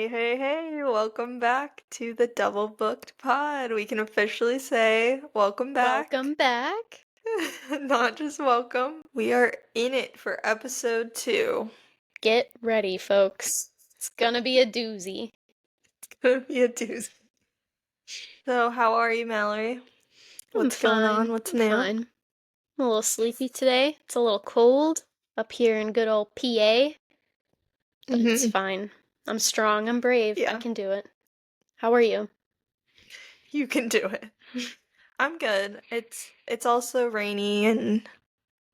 Hey, welcome back to the Double Booked Pod. We can officially say welcome back. Welcome back. Not just welcome. We are in it for episode 2. Get ready, folks. It's gonna be a doozy. It's gonna be a doozy. So, how are you, Mallory? What's going on? What's new? Fine. I'm a little sleepy today. It's a little cold up here in good old PA. But it's fine. I'm strong. I'm brave. Yeah. I can do it. How are you? You can do it. I'm good. It's also rainy and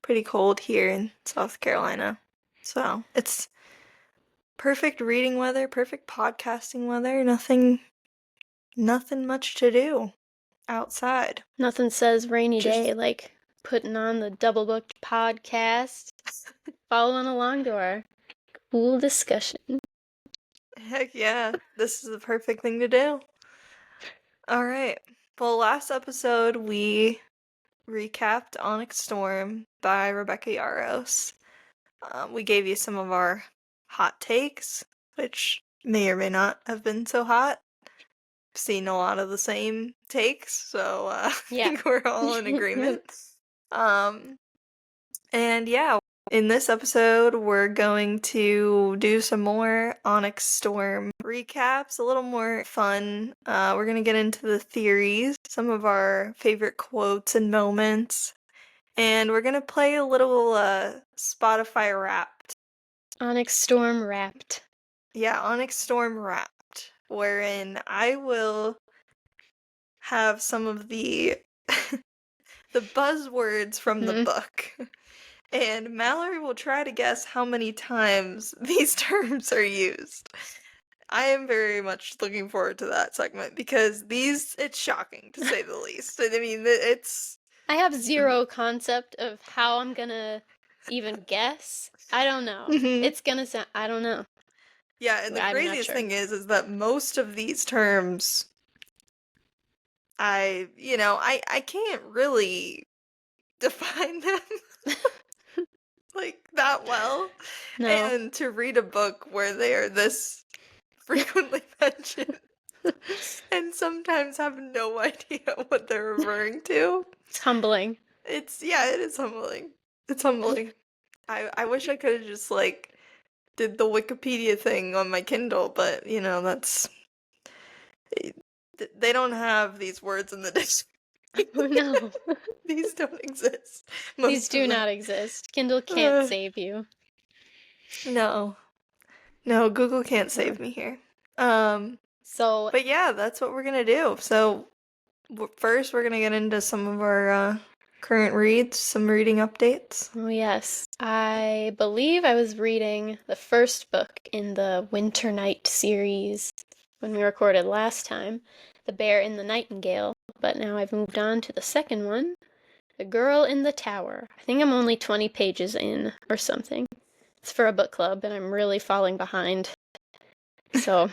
pretty cold here in South Carolina. So, it's perfect reading weather, perfect podcasting weather, nothing much to do outside. Nothing says rainy Just- day like putting on the Double Booked podcast, following along to our cool discussion. Heck yeah, this is the perfect thing to do. All right. Well, last episode we recapped Onyx Storm by Rebecca Yarros. We gave you some of our hot takes, which may or may not have been so hot. Seen a lot of the same takes, so I think we're all in agreement. And yeah, in this episode, we're going to do some more Onyx Storm recaps, a little more fun. We're going to get into the theories, some of our favorite quotes and moments, and we're going to play a little Spotify Wrapped. Onyx Storm Wrapped. Yeah, Onyx Storm Wrapped, wherein I will have some of the the buzzwords from the book. And Mallory will try to guess how many times these terms are used. I am very much looking forward to that segment because it's shocking to say the least. I mean, I have zero concept of how I'm gonna even guess. I don't know. It's gonna sound, I don't know. Yeah, and the craziest thing is that most of these terms, I can't really define them. Like that well. No. And to read a book where they are this frequently mentioned and sometimes have no idea what they're referring to. It's humbling. It is humbling. It's humbling. I wish I could have just did the Wikipedia thing on my Kindle, but that's they don't have these words in the dictionary. Oh no. These don't exist. These do not exist. Kindle can't save you. No, Google can't save me here. But yeah, that's what we're gonna do. So first, we're gonna get into some of our current reads, some reading updates. Oh yes, I believe I was reading the first book in the Winter Night series when we recorded last time, The Bear in the Nightingale. But now I've moved on to the second one, The Girl in the Tower. I think I'm only 20 pages in or something. It's for a book club, and I'm really falling behind. So,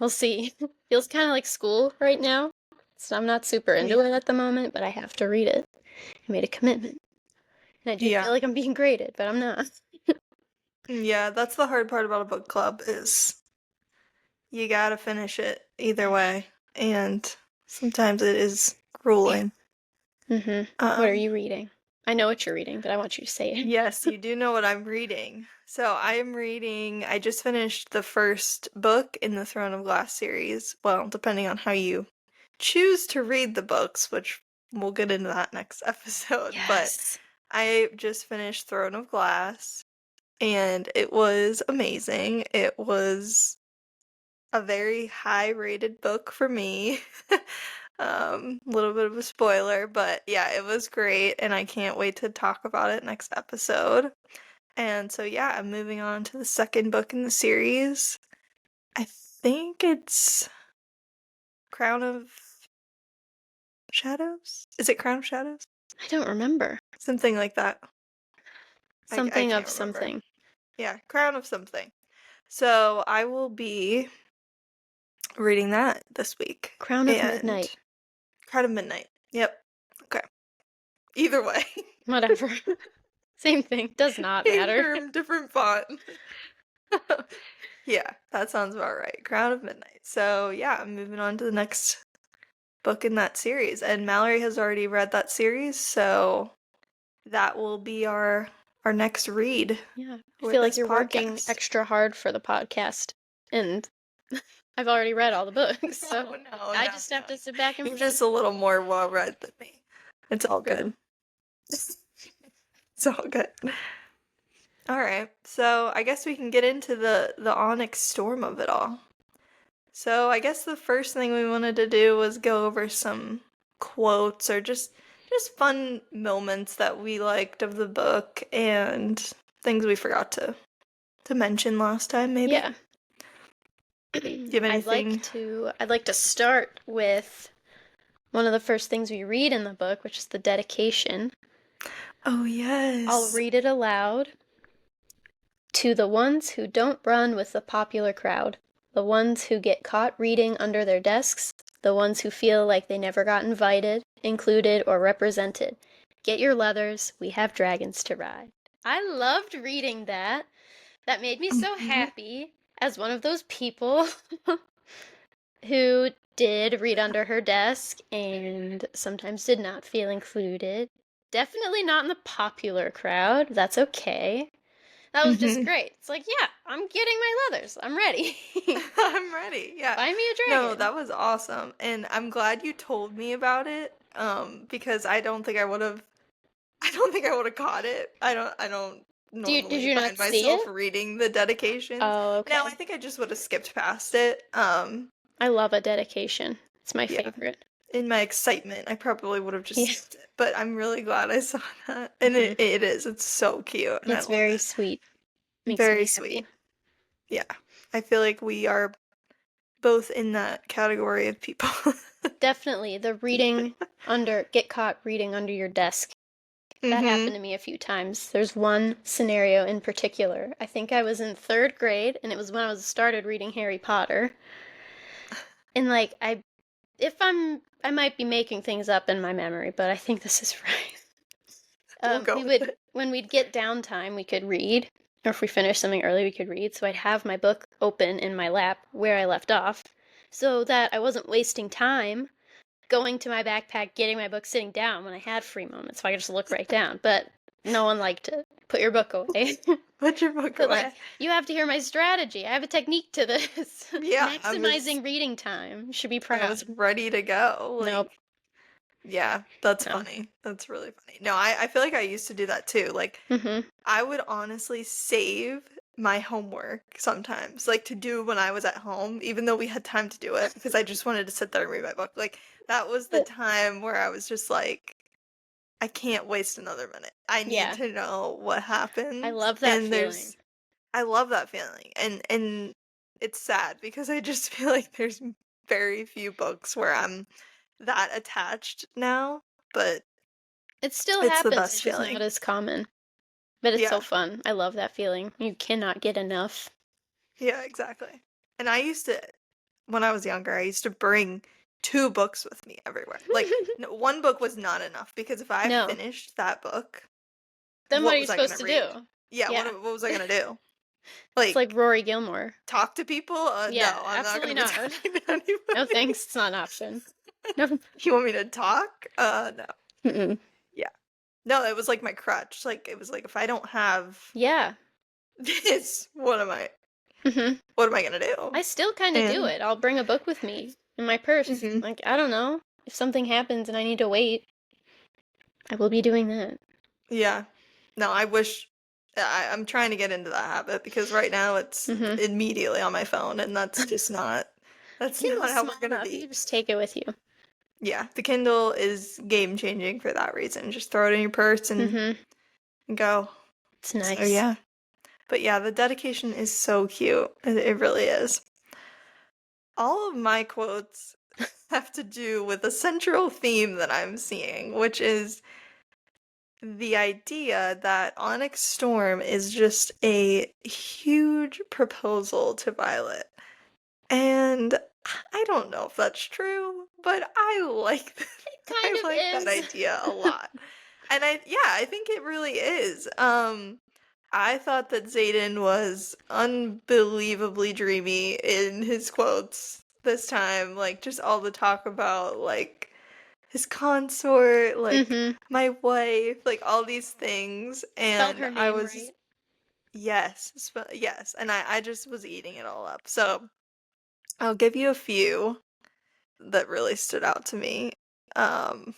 we'll see. Feels kind of like school right now. So I'm not super into it at the moment, but I have to read it. I made a commitment. And I do feel like I'm being graded, but I'm not. Yeah, that's the hard part about a book club is you gotta finish it either way. And sometimes it is grueling. What are you reading? I know what you're reading, but I want you to say it. Yes, you do know what I'm reading. So I just finished the first book in the Throne of Glass series. Well, depending on how you choose to read the books, which we'll get into that next episode. Yes. But I just finished Throne of Glass, and it was amazing. It was a very high-rated book for me. A little bit of a spoiler, but yeah, it was great, and I can't wait to talk about it next episode. And so yeah, I'm moving on to the second book in the series. I think it's Crown of Shadows? Is it Crown of Shadows? I don't remember. Something like that. Something I of can't remember. something. Yeah, Crown of something. So I will be reading that this week. Crown of Midnight. Crown of Midnight. Yep. Okay. Either way. Whatever. Same thing. Does not matter. Same term, different font. Yeah, that sounds about right. Crown of Midnight. So yeah, I'm moving on to the next book in that series. And Mallory has already read that series, so that will be our next read Yeah, I for feel like this you're working podcast. extra hard for the podcast, and I've already read all the books, so No, I just have to sit back and You're just a little more well read than me. It's all good. It's all good. All right. So, I guess we can get into the Onyx Storm of it all. So, I guess the first thing we wanted to do was go over some quotes or just fun moments that we liked of the book and things we forgot to mention last time maybe. Yeah. Do you have anything? I'd like to start with one of the first things we read in the book, which is the dedication. Oh, yes. I'll read it aloud. To the ones who don't run with the popular crowd, the ones who get caught reading under their desks, the ones who feel like they never got invited, included, or represented. Get your leathers, we have dragons to ride. I loved reading that. That made me so happy as one of those people who did read under her desk and sometimes did not feel included. Definitely not in the popular crowd. That's okay. That was just great. It's like, yeah, I'm getting my leathers. I'm ready. I'm ready. Yeah. Buy me a No, dragon. that was awesome. And I'm glad you told me about it. Because I don't think I would have caught it. I don't Did normally you not find see myself it? reading the dedications. Oh, okay. No, I think I just would have skipped past it. I love a dedication. It's my Yeah. favorite. In my excitement, I probably would have just Yeah. skipped it. But I'm really glad I saw that. And it is. It's so cute. And I It's love very it. sweet. Makes Very me happy. sweet. Yeah. I feel like we are both in that category of people. Definitely. The get caught reading under your desk. That happened to me a few times. There's one scenario in particular. I think I was in 3rd grade, and it was when I started reading Harry Potter. And like I might be making things up in my memory, but I think this is right. We'll go with it. When we'd get downtime, we could read, or if we finished something early, we could read. So I'd have my book open in my lap where I left off, so that I wasn't wasting time going to my backpack, getting my book, sitting down when I had free moments, so I could just look right down. But no one liked to put your book away. Put your book But away. like, you have to hear my strategy. I have a technique to this. Yeah, Maximizing reading time. You should be proud. I was ready to go. Like, Nope. yeah, that's No. funny. That's really funny. No, I feel like I used to do that too. Like, I would honestly save my homework sometimes, like to do when I was at home, even though we had time to do it, because I just wanted to sit there and read my book. Like, that was the time where I was just like, I can't waste another minute. I need to know what happens. I love that feeling. I love that feeling. And it's sad because I just feel like there's very few books where I'm that attached now, but It still it's happens. the best It's just feeling. not as common. But it's so Yeah. fun. I love that feeling. You cannot get enough. Yeah, exactly. And I used to, when I was younger, I used to bring 2 books with me everywhere. Like, one book was not enough because if I No. finished that book, Then what are you was I supposed to gonna read? do? Yeah, Yeah. what was I gonna do? It's like Rory Gilmore. Talk to people? Yeah, No, I'm not absolutely gonna be not. talking to anybody. No thanks, it's not an option. No. You want me to talk? No. Mm-mm. Yeah. No, it was like my crutch. Like, it was like, if I don't have Yeah. this, what am I gonna do? I still kind of do it. I'll bring a book with me in my purse. Like, I don't know. If something happens and I need to wait, I will be doing that. Yeah. No, I wish I'm trying to get into that habit because right now it's immediately on my phone, and that's just not not how we're gonna be. You just take it with you. Yeah, the Kindle is game changing for that reason. Just throw it in your purse and go. It's nice. So yeah. But yeah, the dedication is so cute. It really is. All of my quotes have to do with a central theme that I'm seeing, which is the idea that Onyx Storm is just a huge proposal to Violet. And I don't know if that's true, but I like that idea a lot. And I think it really is. I thought that Xaden was unbelievably dreamy in his quotes this time. Like, just all the talk about, like, his consort, like, Mm-hmm. my wife, like, all these things. Spelled And her I name was, right. yes, yes. And I just was eating it all up. So I'll give you a few that really stood out to me. Um,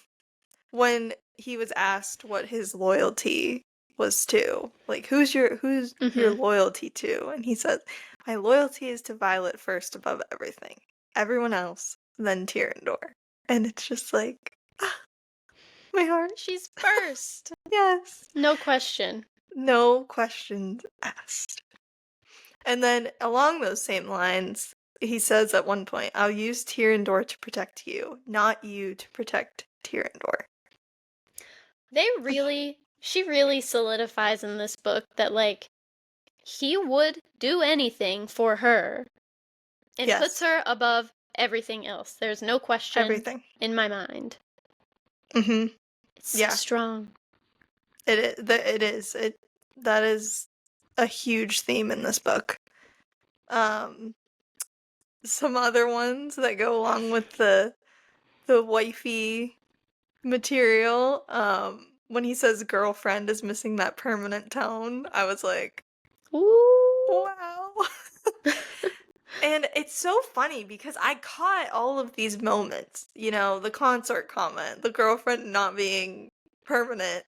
when he was asked what his loyalty was to, like who's your Mm-hmm. loyalty to, and he said, "My loyalty is to Violet first above everything, everyone else, then Tyrandor." And it's just like, my heart. She's first. Yes, No question. no questions asked. And then along those same lines, he says at one point, "I'll use Tyrandor to protect you, not you to protect Tyrandor." She really solidifies in this book that, like, he would do anything for her and puts Yes, her above everything else. There's no question everything. in my mind. Mm-hmm. It's so Yeah. strong. It is. That is a huge theme in this book. Um, some other ones that go along with the wifey material. When he says girlfriend is missing that permanent tone, I was like, Ooh. wow. And it's so funny because I caught all of these moments, the consort comment, the girlfriend not being permanent.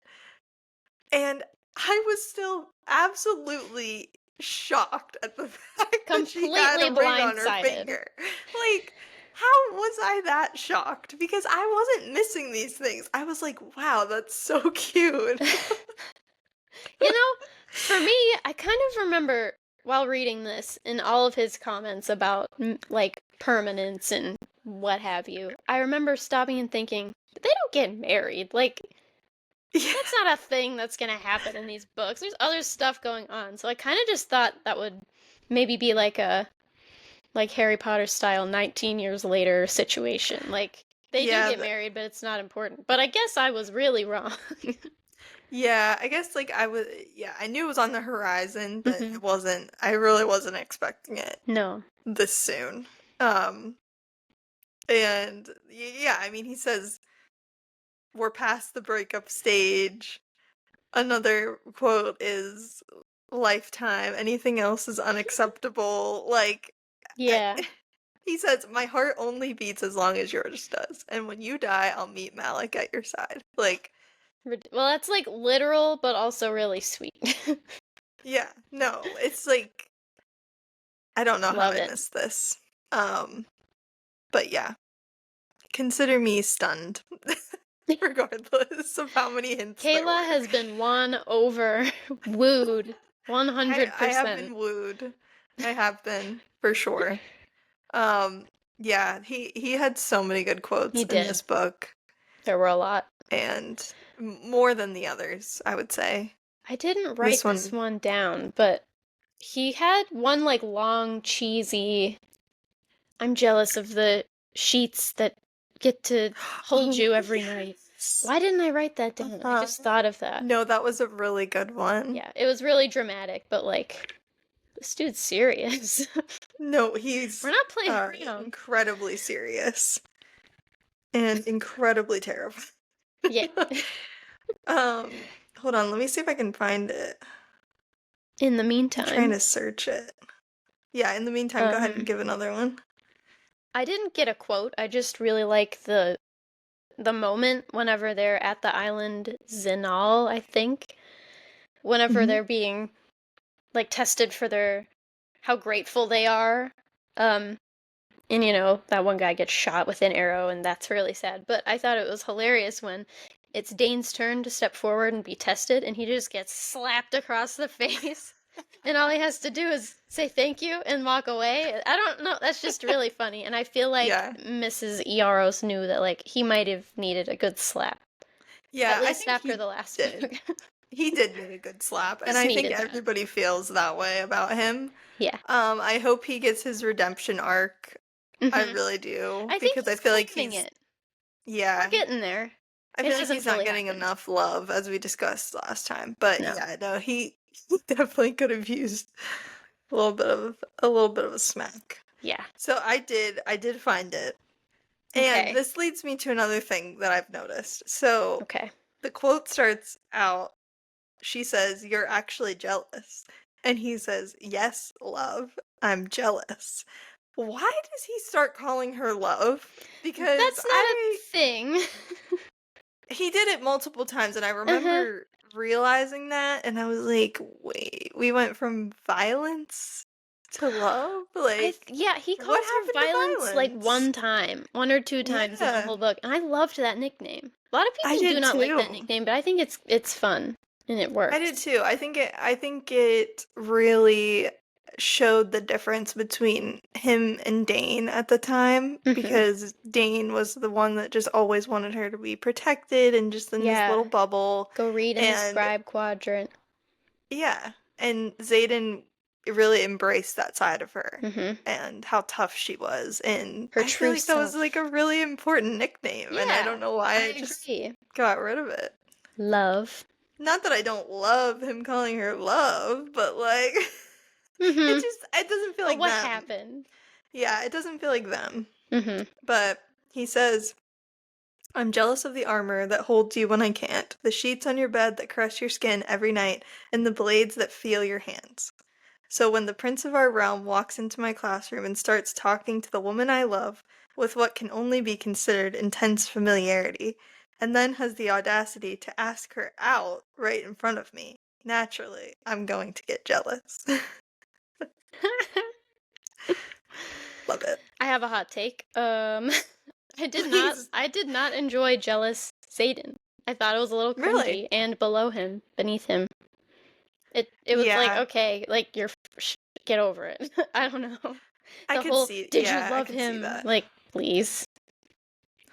And I was still absolutely shocked at the fact that she had Completely a ring on her blindsided. finger. Like, how was I that shocked? Because I wasn't missing these things. I was like, wow, that's so cute. For me, I kind of remember while reading this and all of his comments about, like, permanence and what have you, I remember stopping and thinking, they don't get married. Like, Yeah. that's not a thing that's gonna happen in these books. There's other stuff going on. So I kind of just thought that would maybe be like a, like, Harry Potter style 19 years later situation. Like, they do Yeah, get married, but it's not important. But I guess I was really wrong. yeah, I guess like I knew it was on the horizon, but Hmm. I really wasn't expecting it No. this soon. Um, and yeah, I mean, he says we're past the breakup stage. Another quote is lifetime. Anything else is unacceptable. Like, Yeah. he says, my heart only beats as long as yours does. And when you die, I'll meet Malik at your side. Like, Well, that's like literal, but also really sweet. yeah, no, it's like, I don't know how Love I it. missed this. But yeah, consider me stunned, regardless of how many hints there Kayla were. has been won over, wooed, I have 100%. been wooed. I have been, for sure. Yeah, he had so many good quotes He in did. this book, There were a lot. and more than the others, I would say. I didn't This write this one, one down, but he had one, like, long, cheesy, I'm jealous of the sheets that get to hold oh you every night. yes, Why didn't I write that down? I just thought of that. no, that was a really good one. Yeah, it was really dramatic, but, like, this dude's serious. No, We're he's not playing around. incredibly serious and incredibly terrifying. Yeah. Hold on, let me see if I can find it. In the I'm trying meantime, to search it. Yeah, in the meantime, go ahead and give another one. I didn't get a quote. I just really like the moment whenever they're at the island Zinal, I think. Whenever Mhm. they're being, like, tested for their how grateful they are. Um and that one guy gets shot with an arrow and that's really sad. But I thought it was hilarious when it's Dane's turn to step forward and be tested and he just gets slapped across the face. And all he has to do is say thank you and walk away. I don't know. That's just really funny. And I feel like Yeah. Mrs. Yarros knew that, like, he might have needed a good slap. At Yeah, I least think after he the last did. book. He did need a good slap, and Just I think needed that. everybody feels that way about him. Yeah. I hope he gets his redemption arc. I Hmm. really do, I think because I he's feel like claiming it. We're yeah, getting there. I It feel like hasn't he's not fully getting happened. enough love as we discussed last time. But No. yeah, no, He definitely could have used a little bit of a smack. Yeah. So I did find it. And Okay. this leads me to another thing that I've noticed. So Okay. the quote starts out, she says, "You're actually jealous." And he says, "Yes, love, I'm jealous." Why does he start calling her love? Because That's not a thing. he did it multiple times, and I Uh-huh. remember realizing that, and I was like, wait, we went from violence to love? Like, Yeah, he what calls her happened to violence like violence? one time, one or two times in the Yeah, whole book, and I loved that nickname. A lot of I people do did not like that too. nickname, but I think it's fun and it I did works. too. I think it really showed the difference between him and Dane at the time, Mhm. because Dane was the one that just always wanted her to be protected and just in this little Yeah. bubble. Go read in the And scribe quadrant. yeah, and Xaden really embraced that side of her Mhm. and how tough she was, and Her I feel true like that was like self. a really important nickname, and I don't Yeah, know why I I just agree. got rid of it. Love. Not that I don't love him calling her love, but like Mhm. it doesn't feel But like what them. happened? Yeah, it doesn't feel like them. Mhm. But he says, "I'm jealous of the armor that holds you when I can't, the sheets on your bed that caress your skin every night, and the blades that feel your hands. So when the prince of our realm walks into my classroom and starts talking to the woman I love with what can only be considered intense familiarity, and then has the audacity to ask her out right in front of me, naturally, I'm going to get jealous." Love it. I have a hot take. Please. I did not enjoy jealous Satan. I thought it was a little Really? cringy and below him, beneath him. It was like, Yeah, okay, like get over it. I don't know. I The could whole see, did you yeah, I love could see him? that. Like, please.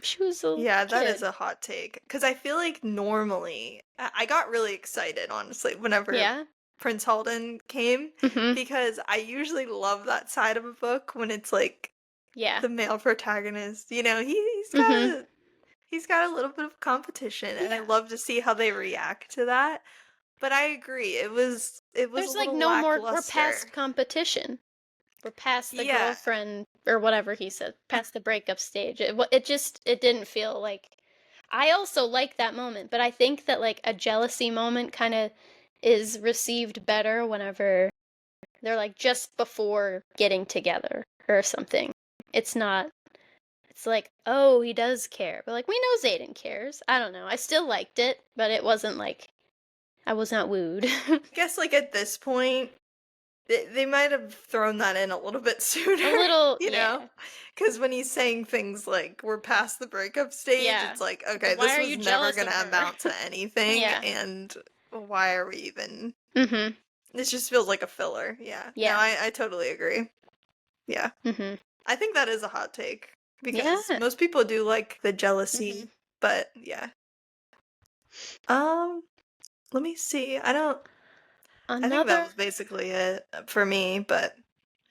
She was a Yeah, that is kid. a hot take. Because I feel like normally, I got really excited, honestly, whenever Yeah? Prince Halden came, Mhm. because I usually love that side of a book when it's like Yeah. the male protagonist. You know, Mhm. he's got a little bit of competition, and I Yeah. love to see how they react to that. But I agree, it was a There's like little no more we're past lackluster. competition. We're past the Yeah, girlfriend or whatever he said, past the breakup stage. It just it didn't feel like I also like that moment, but I think that like a jealousy moment kind of is received better whenever they're like just before getting together or something. It's not it's like, "Oh, he does care." But like we know Zayden cares. I don't know. I still liked it, but it wasn't like I was not wooed. I guess like at this point, they might have thrown that in a little bit A sooner, little, you know? yeah. Because when he's saying things like, "We're past the breakup stage," Yeah. it's like, But okay, why this are was you never jealous of gonna her? amount to anything, Yeah. and why are we even Mhm. this just feels like a filler, yeah. No, Yeah. I totally agree. Yeah. Mhm. I think that is a hot take, because Yeah. most people do like the Mhm. jealousy, but yeah. Um, let me see, I think that Another was basically it for me, but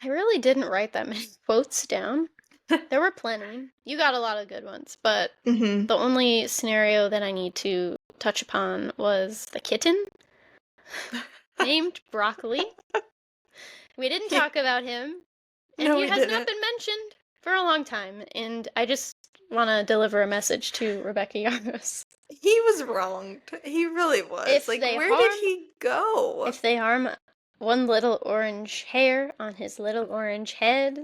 I really didn't write that many quotes down. There were plenty. You got a lot of good ones, but mhm. the only scenario that I need to touch upon was the kitten named Broccoli. We didn't Yeah. talk about him, and No, he we has not didn't. been mentioned for a long time, and I just want to deliver a message to Rebecca Yarros. He was wronged. He really was. If Like, they where did harm he go? if they harm one little orange hair on his little orange head,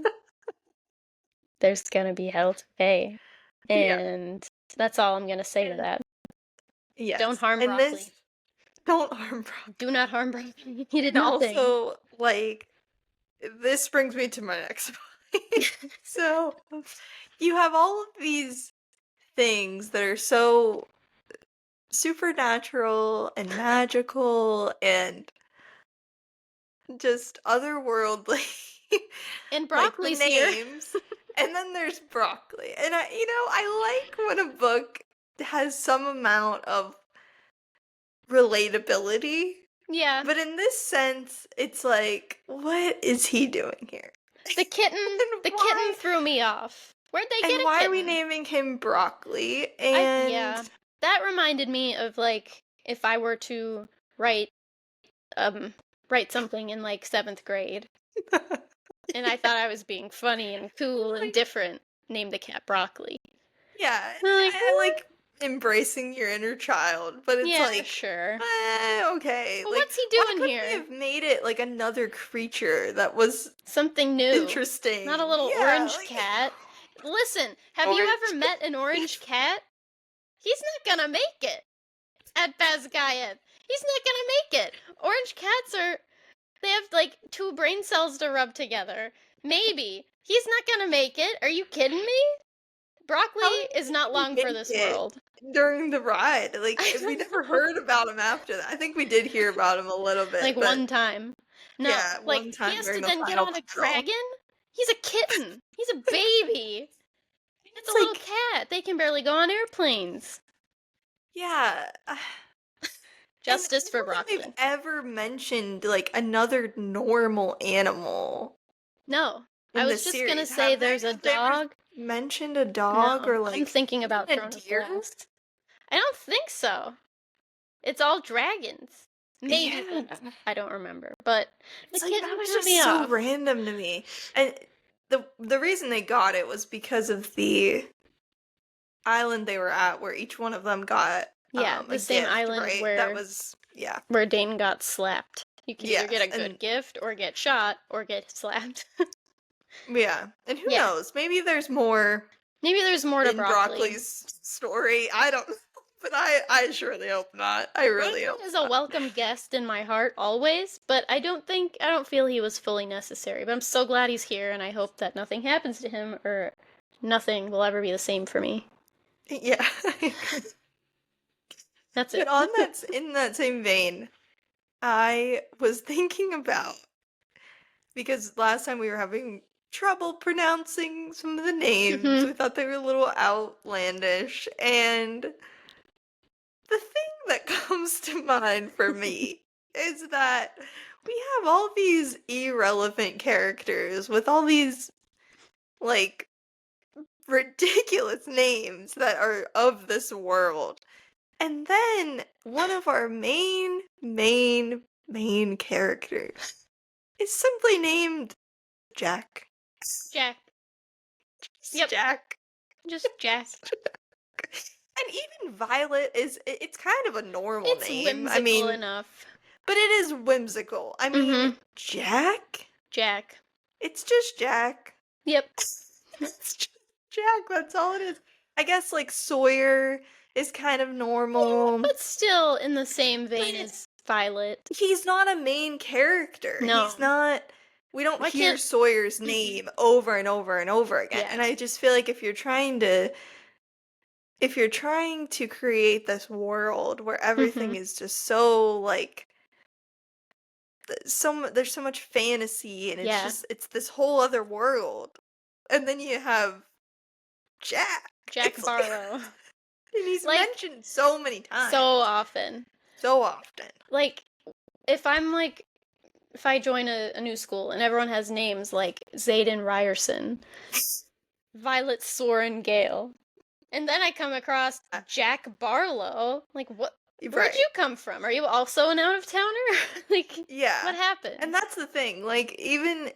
there's gonna be hell to pay. Yeah. And that's all I'm gonna say to And that. Don't yes. harm And broccoli. this, don't harm Brock. Do not harm broccoli. He did And nothing. also, like, this brings me to my next point. So, you have all of these things that are so supernatural and magical and just otherworldly. And Like the broccoli's here. names. And then there's broccoli. And I like when a book has some amount of relatability. Yeah. But in this sense, it's like, what is he doing here? And The kitten why threw me off. Where'd they get and a why are we kitten? naming him broccoli? Yeah. And That reminded me of like if I were to write write something in like 7th grade, and I thought I was being funny and cool and different. Named the cat Broccoli. Yeah, And I'm like, I like embracing your inner child, but it's yeah, like, sure. okay. But Like, what's he why doing couldn't here? we have made it like another creature that was Something new. interesting? Not a little Yeah, orange like cat. Listen, have you orange. ever met an orange cat? He's not gonna make it at Bazgayev. He's not gonna make it. Orange cats they have like 2 brain cells to rub together. Maybe. He's not gonna make it. Are you kidding me? Broccoli How did is not he long for make this it world. during the ride? Like, I we don't never know. heard about him after that. I think we did hear about him a little bit, Like but one time. No, yeah, like one he time has to during the then get final on a battle. dragon? He's a kitten. He's a baby. It's a It's little like, cat. They can barely go on airplanes. yeah. And I Justice for don't think they've Broccoli. ever mentioned like another normal animal No. I in was this just gonna series, say have they? there's a Have they ever dog. mentioned a dog No. or I'm like thinking even about a Throne of deer? Glass. I don't think so. It's all dragons. Maybe. Yeah. I don't remember. But the It's like kitten that was threw just me so off. random to me. And the reason they got it was because of the island they were at where each one of them got Yeah, a the same gift, island right? That was yeah. where Dane got slapped. You can either get Yes. a good And gift or get shot or get slapped. yeah. And who Yeah. knows? Maybe there's more Maybe there's more to in Broccoli. Broccoli's story. I don't know. But I surely hope not. I really Broccoli hope is a not. welcome guest in my heart always, but I don't feel he was fully necessary. But I'm so glad he's here, and I hope that nothing happens to him or nothing will ever be the same for me. Yeah, I agree. That's But it. on that in that same vein, I was thinking about because last time we were having trouble pronouncing some of the names. Mhm. We thought they were a little outlandish, and the thing that comes to mind for me is that we have all these irrelevant characters with all these like ridiculous names that are of this world. And then one of our main characters is simply named Jack. Jack. Just Yep. Jack. Just Jack. And even Violet it's kind of a normal It's name. whimsical I mean, enough. but it is whimsical. I mean, Mhm. Jack? Jack. It's just Jack. Yep. It's just Jack, that's all it is. I guess like Sawyer is kind of normal. But still in the same vein But as Violet. he's not a main character. No. He's not. We don't Why hear can't- Sawyer's name over and over and over again. Yeah. And I just feel like if you're trying to create this world where everything Mhm. is just so like there's so much fantasy and Yeah. it's this whole other world. And then you have Jack. Jack It's like- Barlow. and he's Like, mentioned so many times. So often. So often. Like, if I join a new school and everyone has names like Zayden Ryerson, Violet Sorrengail, and then I come across Jack Barlow, like, where'd Right. you come from? Are you also an out-of-towner? Like, Yeah. what happened? And that's the thing. Like even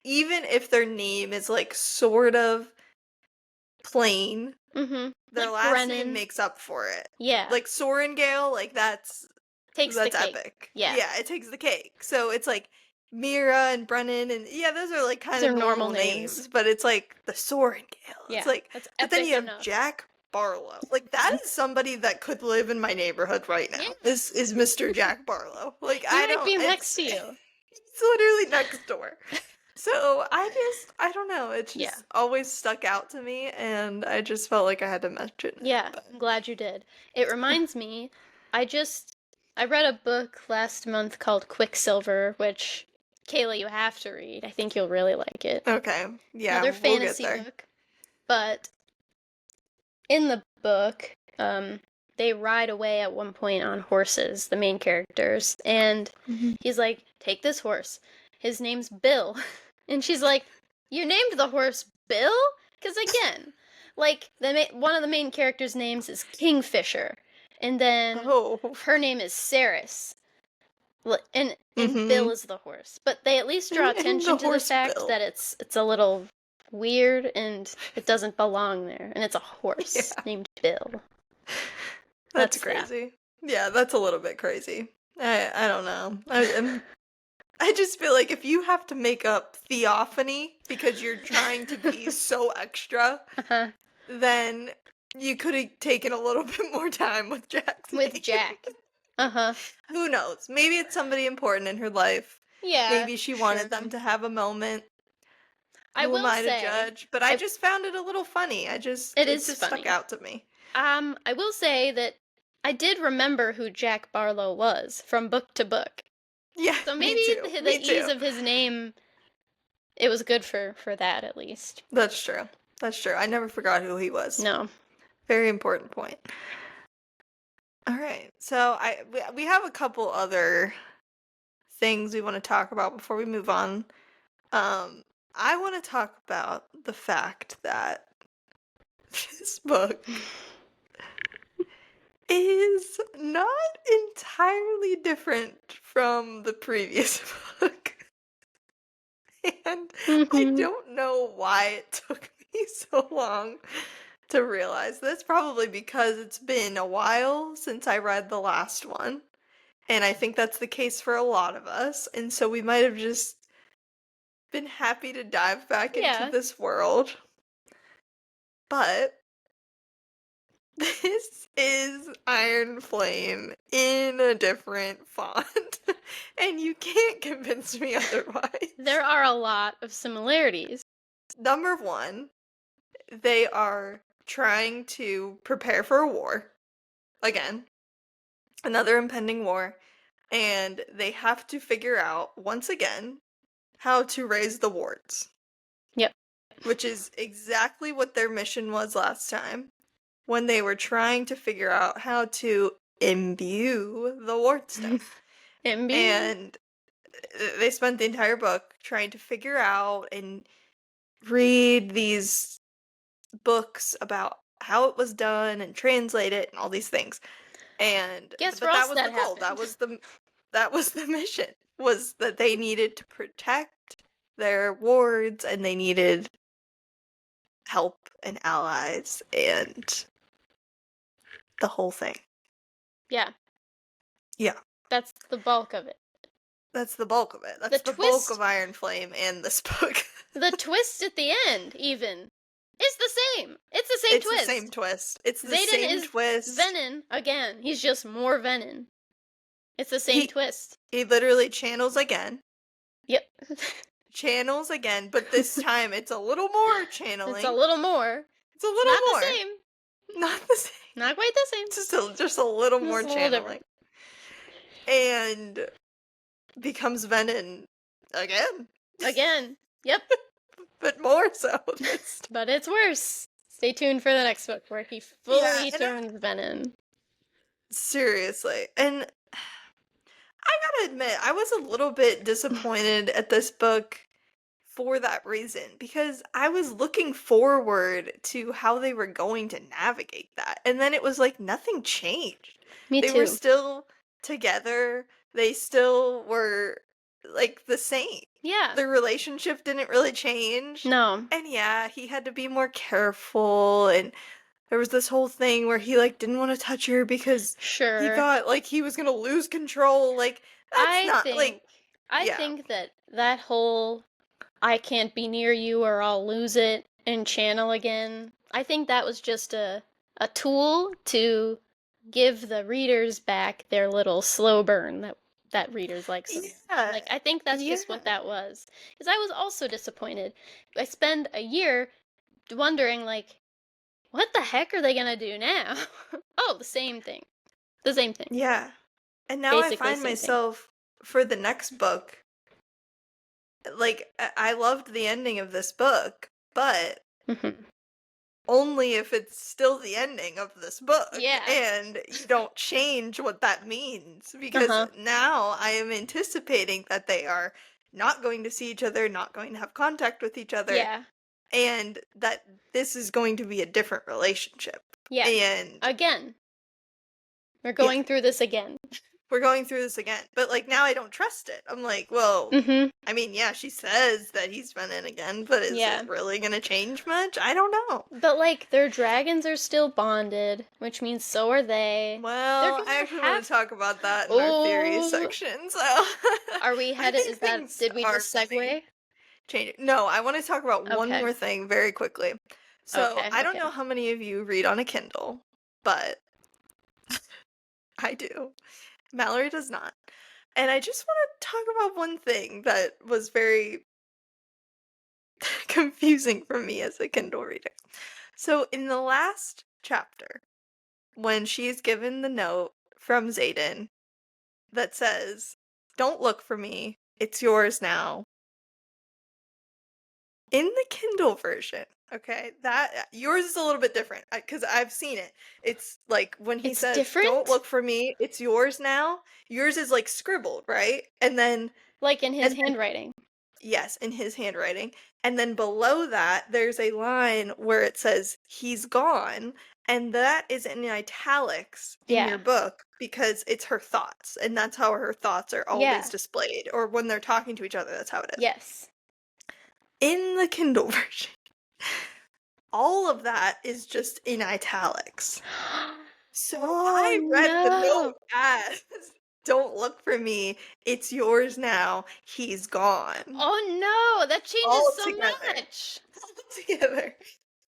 if their name is like sort of plain, Mm-hmm. their Like last Brennan. name makes up for it. Yeah. Like Sorrengail, like that's Takes the cake. epic. Yeah. Yeah, it takes the cake. So it's like Mira and Brennan and yeah, those are like kind Those of are normal normal names, names. but it's like the Sorrengail. Yeah, It's like that's but then epic you have enough. Jack Barlow. Like that is somebody that could live in my neighborhood right now. Yeah. This is Mr. Jack Barlow. Like He I might don't be it's- next to you. He's literally next door. So I don't know, it just Yeah. always stuck out to me and I just felt like I had to mention it. Yeah, But I'm glad you did. It reminds me, I read a book last month called Quicksilver, which, Kayla, you have to read. I think you'll really like it. okay. Yeah. Another we'll fantasy get there. book. But in the book, they ride away at one point on horses, the main characters, and he's like, take this horse. His name's Bill. And she's like, you named the horse Bill? Because again, like, one of the main characters' names is Kingfisher. And then Oh. her name is Ceres. And Bill Mhm. is the horse. But they at least draw And the attention to the horse fact Bill. that it's a little weird and it doesn't belong there. And it's a horse Yeah. named Bill. That's That's that. crazy. Yeah, that's a little bit crazy. I don't know. I just feel like if you have to make up theophany because you're trying to be so extra, Uh-huh. then you could have taken a little bit more time with Jack's With name. Jack. Uh-huh. Who knows? Maybe it's somebody important in her life. Yeah. Maybe she wanted sure. them to have a moment. I Who am will I to say, judge? But I just found it a little funny. it It is just stuck funny. out to me. I will say that I did remember who Jack Barlow was from book to book. Yeah, So me maybe too. the Me ease too. of his name, it was good for that at least. That's true. That's true. I never forgot who he was. No. Very important point. All right. So we have a couple other things we want to talk about before we move on. I want to talk about the fact that this book is not entirely different from the previous book. And I Mhm. don't know why it took me so long to realize this. Probably because it's been a while since I read the last one. And I think that's the case for a lot of us. And so we might have just been happy to dive back into Yeah. this world. But this is Iron Flame in a different font. And you can't convince me otherwise. There are a lot of similarities. Number one, they are trying to prepare for a war. Again, another impending war. And they have to figure out, once again, how to raise the wards. Yep. Which is exactly what their mission was last time, when they were trying to figure out how to imbue the ward stone. MB. And they spent the entire book trying to figure out and read these books about how it was done and translate it and all these things. And Guess but where that else was the that goal. happened? That was the mission, was that they needed to protect their wards and they needed help and allies and the whole thing. Yeah. Yeah. That's the bulk of it. That's the bulk of it. That's the bulk of Iron Flame and this book. The twist at the end, even, is the same. It's the same It's twist. the same twist. It's the Xaden same is twist. Venin again. He's just more Venin. It's the same twist. He literally channels again. Yep. Channels again, but this time it's a little more channeling. It's a little more. It's a little Not more. the same. Not the same. Not quite the same. Just a little more Just a little channeling. And becomes Venin again. Again. Yep. But more so this time. But it's worse. Stay tuned for the next book where he fully turns Venin. Seriously. And I gotta admit, I was a little bit disappointed at this book for that reason, because I was looking forward to how they were going to navigate that. And then it was like nothing changed. Me They too. were still together. They still were like the same. Yeah. The relationship didn't really change. No. And yeah, he had to be more careful, and there was this whole thing where he like didn't want to touch her because he thought like he was gonna lose control. Like that's I think that whole I can't be near you or I'll lose it and channel again. I think that was just a tool to give the readers back their little slow burn that readers like some. Yeah. Like I think that's just what that was. Because I was also disappointed. I spend a year wondering like, what the heck are they gonna do now? Oh, the same thing. The same thing. Yeah. And now Basically I find same thing. myself for the next book, like I loved the ending of this book, but only if it's still the ending of this book. Yeah. And you don't change what that means, because now I am anticipating that they are not going to see each other, not going to have contact with each other. Yeah. And that this is going to be a different relationship. Yeah. And again. We're going through this again. we're going through this again. But, like, now I don't trust it. I'm like, well, Mm-hmm. I mean, yeah, she says that he's been in again, but is Yeah. it really gonna change much? I don't know. But, like, their dragons are still bonded, which means so are they. They're Well, I gonna actually want have. to talk about that in our theories Oh, section, so are we I headed? think Is that? things Did we are just really segue? changing. No, I want to talk about one Okay. more thing very quickly. So, Okay. I don't know Okay. how many of you read on a Kindle, but I do. Mallory does not. And I just want to talk about one thing that was very confusing for me as a Kindle reader. So, in the last chapter, when she's given the note from Xaden that says, "Don't look for me, it's yours now." In the Kindle version, okay, that yours is a little bit different because I've seen it. It's like when he It's says, "Don't different, look for me, it's yours now." Yours is like scribbled, right? And then like in his and then handwriting. yes, in his handwriting. And then below that, there's a line where it says, "He's gone." And that is in italics in your Yeah. book because it's her thoughts. And that's how her thoughts are always Yeah. displayed. Or when they're talking to each other, that's how it is. Yes. In the Kindle version, all of that is just in italics. So Oh I read the note no. as, "Don't look for me, it's yours now, he's gone." Oh no, that changes All so together. much. Together.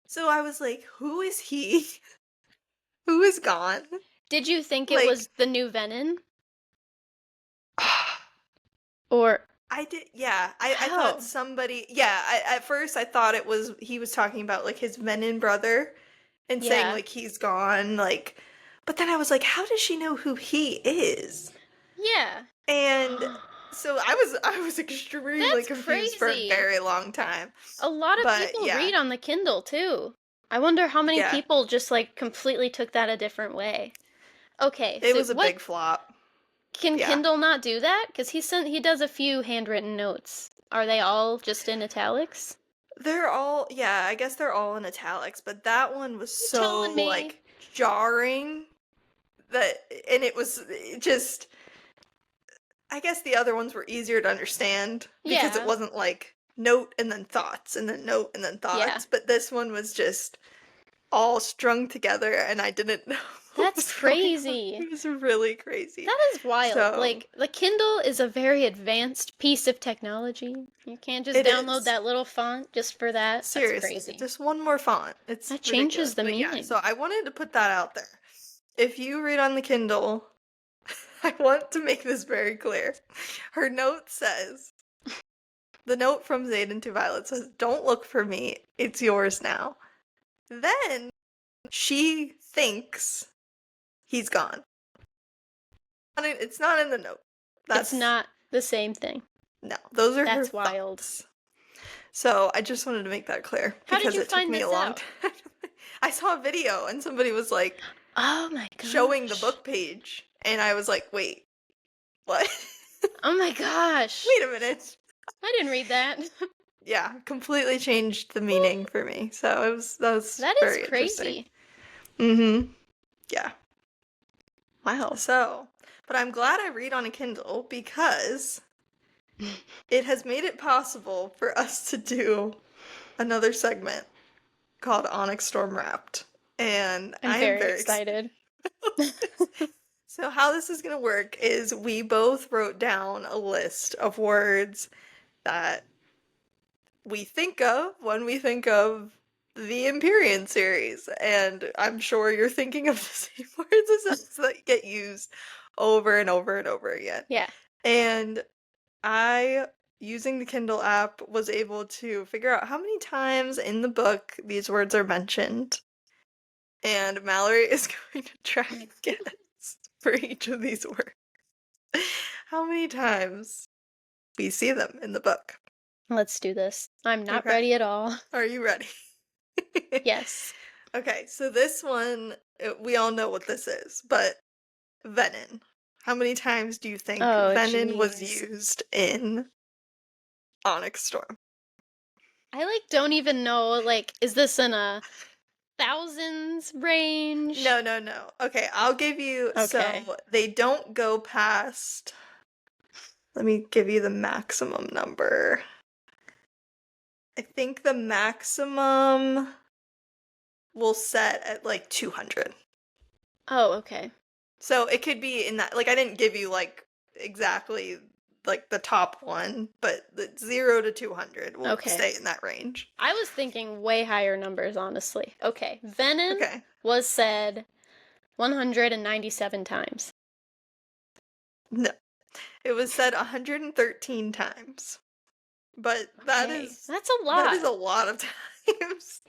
So I was like, who is he? Who is gone? Did you think it Like, was the new Venom? Or I did, yeah. I thought how? somebody, yeah. At first I thought he was talking about like his Venom brother and saying Yeah. like he's gone, like. But then I was like, how does she know who he is? Yeah. And so I was extremely That's confused for a crazy. very long time. A lot of But people yeah, read on the Kindle too. I wonder how many yeah, people just like completely took that a different way. Okay, it so was a what big flop. can Yeah. Kindle not do that? Because he does a few handwritten notes. Are they all just in italics? They're all, yeah, I guess they're all in italics, but that one was You so telling me? like jarring that, and it just, I guess the other ones were easier to understand because it Yeah. wasn't like note and then thoughts and then note and then Yeah. thoughts, but this one was just all strung together and I didn't know what That's was going on. crazy. It was really crazy. That is wild. So, Like, the Kindle is a very advanced piece of technology. You can't just it download is. that little font just for that. That's Seriously, crazy. just one more font. It's That changes ridiculous. the But yeah, meaning. so I wanted to put that out there. If you read on the Kindle, I want to make this very clear. Her note says, the note from Zayden to Violet says, "Don't look for me, it's yours now." Then she thinks he's gone. It's not in the note. It's That's, not the same thing. no, those are her That's wild. thoughts. So I just wanted to make that clear How did because you it took find me a this long out? time. I saw a video and somebody was like Oh my showing the gosh. book page, and I was like, wait, what? Oh my gosh. Wait a minute. I didn't read that. Yeah, completely changed the meaning for me. So that was That is very interesting. crazy. Mm-hmm. Yeah. Wow. So, but I'm glad I read on a Kindle because it has made it possible for us to do another segment called Onyx Storm Wrapped. And I'm I am very very excited. excited. So, how this is going to work is we both wrote down a list of words that we think of when we think of the Empyrean series. And I'm sure you're thinking of the same words as us that get used over and over and over again. Yeah. And I, using the Kindle app, was able to figure out how many times in the book these words are mentioned. And Mallory is going to try and guess for each of these words how many times we see them in the book. Let's do this. I'm not Okay. ready at all. Are you ready? Yes. Okay, so this one, we all know what this is, but venin. How many times do you think Oh, venin was jeez. used in Onyx Storm? I like don't even know, like, is this in thousands range? No. Okay, I'll give you, Okay. so they don't go past, let me give you the maximum number. I think the maximum will set at like 200. Oh, okay. So it could be in that, like, I didn't give you like exactly like the top one, but the 0 to 200 will Okay. stay in that range. I was thinking way higher numbers, honestly. Okay. Venom Okay. was said 197 times. No. It was said 113 times. But that Okay. is That's a lot. that is a lot of times.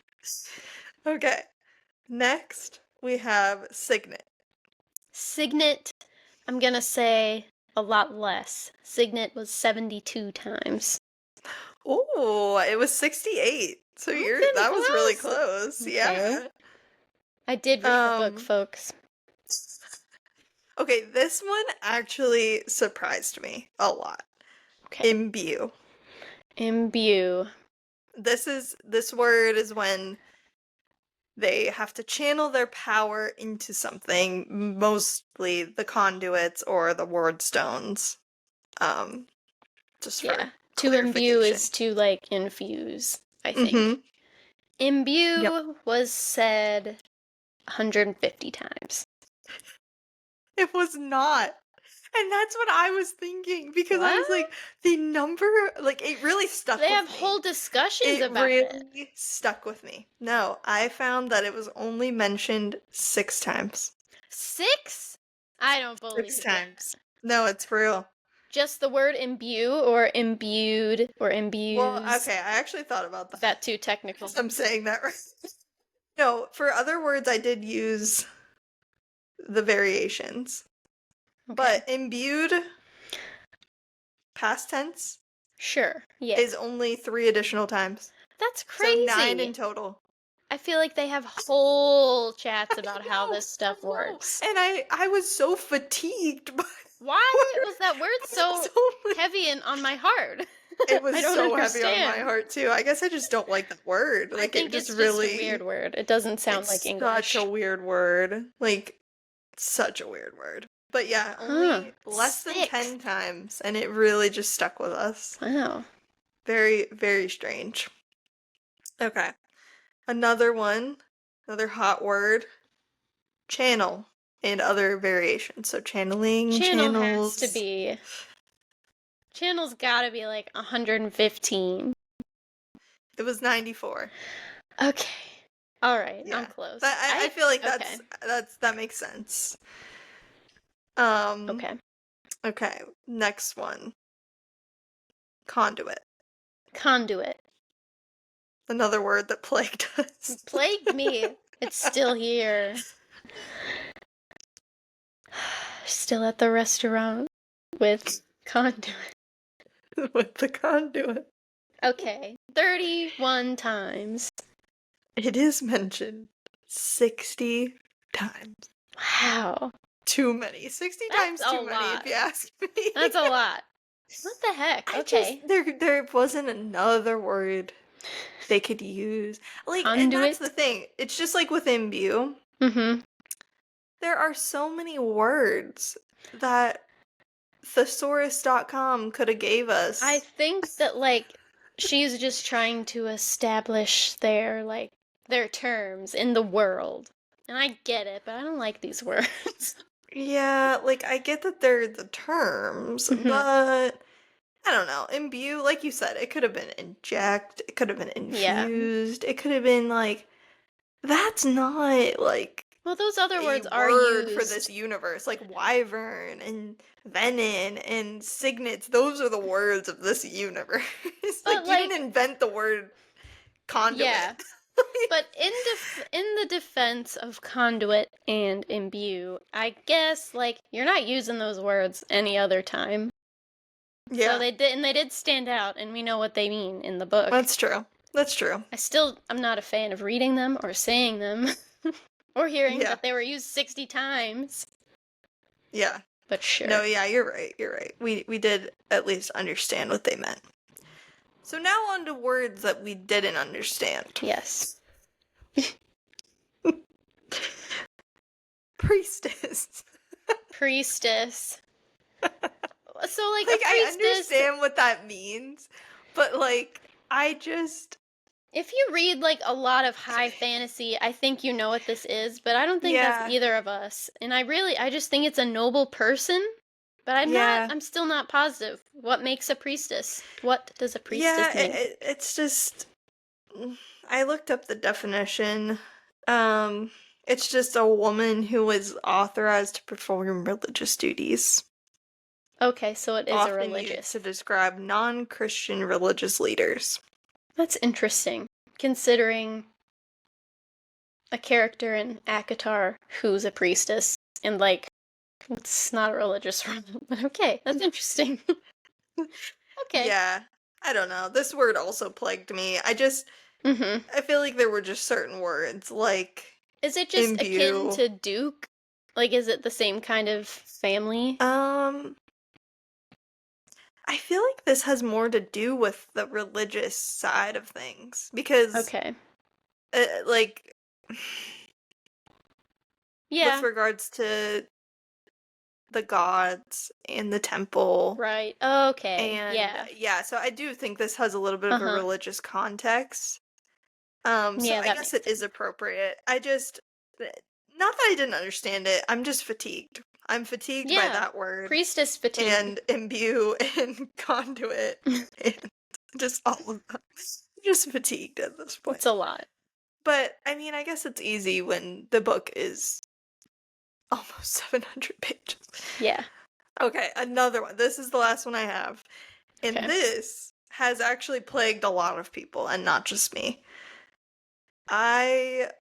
Okay. Next, we have Signet. Signet, I'm gonna say a lot less. Signet was 72 times. Oh, it was 68. So Getting that was really close. close. Okay. Yeah. I did read the book, folks. Okay, this one actually surprised me a lot. Okay. Imbue. Imbue. This word is when they have to channel their power into something, mostly the conduits or the ward stones. Just for to imbue clarification. is to like infuse, I think. Imbue was said 150 times. It was not. And that's what I was thinking, because I was What? like, the number, like, it really stuck with me. They have whole discussions It about it. really stuck with me. No, I found that it was only mentioned 6 times. 6? I don't believe 6 that. times. No, it's real. Just the word imbue or imbued or imbues? Well, okay, I actually thought about that. Is that too technical? I'm saying that right. No, for other words I did use the variations. Okay. But imbued, past tense, sure, yeah, is only 3 additional times. That's crazy. So 9 in total. I feel like they have whole chats about how this stuff works. And I was so fatigued by Why was that word so heavy on my heart? It was so understand. heavy on my heart too. I guess I just don't like the word. Like, I think it just it's really just a weird word. It doesn't sound like English. Such a weird word. Like, such a weird word. But yeah, only less than 10 times, and it really just stuck with us. Wow. Very, very strange. Okay. Another one, another hot word, channel, and other variations. So channeling, channels. Has to be. Channel's gotta be like 115. It was 94. Okay. All right, Yeah. I'm close. I feel like that makes sense. Okay. Okay, next one. Conduit. Conduit. Another word that plagued us. Plagued me. It's still here. Still at the restaurant with conduit. With the conduit. Okay, 31 times. It is mentioned 60 times. Wow. Too many. 60 times too many, if you ask me. That's a lot. What the heck? Okay. There wasn't another word they could use. Like, and that's the thing. It's just like with imbue. Mm-hmm. There are so many words that thesaurus.com could have gave us. I think that, like, she's just trying to establish their terms in the world. And I get it, but I don't like these words. Yeah, like, I get that they're the terms, but I don't know. Imbue, like you said, it could have been inject, it could have been infused, it could have been like, that's not like, well, those other words are word used for this universe, like wyvern and venin and signets. Those are the words of this universe. Like, you didn't invent the word conduit. Yeah. But in the defense of conduit and imbue, I guess, like, you're not using those words any other time. Yeah. So they did stand out, and we know what they mean in the book. That's true. That's true. I'm not a fan of reading them or saying them or hearing that they were used 60 times. Yeah. But sure. No, yeah, you're right. You're right. We did at least understand what they meant. So now on to words that we didn't understand. Yes. Priestess. Priestess. So, like, a Like, I priestess, understand what that means, but, like, I just... if you read, like, a lot of high fantasy, I think you know what this is, but I don't think that's Yeah. either of us. And I just think it's a noble person, but Yeah. I'm still not positive. What makes a priestess? What does a priestess Yeah, mean? it's just... I looked up the definition. It's just a woman who is authorized to perform religious duties, Okay, so it is a often used religious. to describe non-Christian religious leaders. That's interesting, considering a character in ACOTAR who's a priestess, and, like, it's not a religious role, but okay, that's interesting. Okay. Yeah, I don't know. This word also plagued me. Mm-hmm. I feel like there were just certain words, like Is it just akin imbue. to Duke? Like, is it the same kind of family? I feel like this has more to do with the religious side of things because, Okay. like, with Yeah. regards to the gods and the temple, Right. Okay. and Yeah. yeah, so I do think this has a little bit of a Uh-huh. religious context. So Yeah, I that guess makes it is sense. appropriate. Not that I didn't understand it. I'm just fatigued. I'm fatigued by Yeah. that word Priestess fatigue. and imbue and conduit and just all of that. Just fatigued at this point. It's a lot. But I mean, I guess it's easy when the book is almost 700 pages. Yeah. Okay, another one. This is the last one I have. And Okay. this has actually plagued a lot of people and not just me. I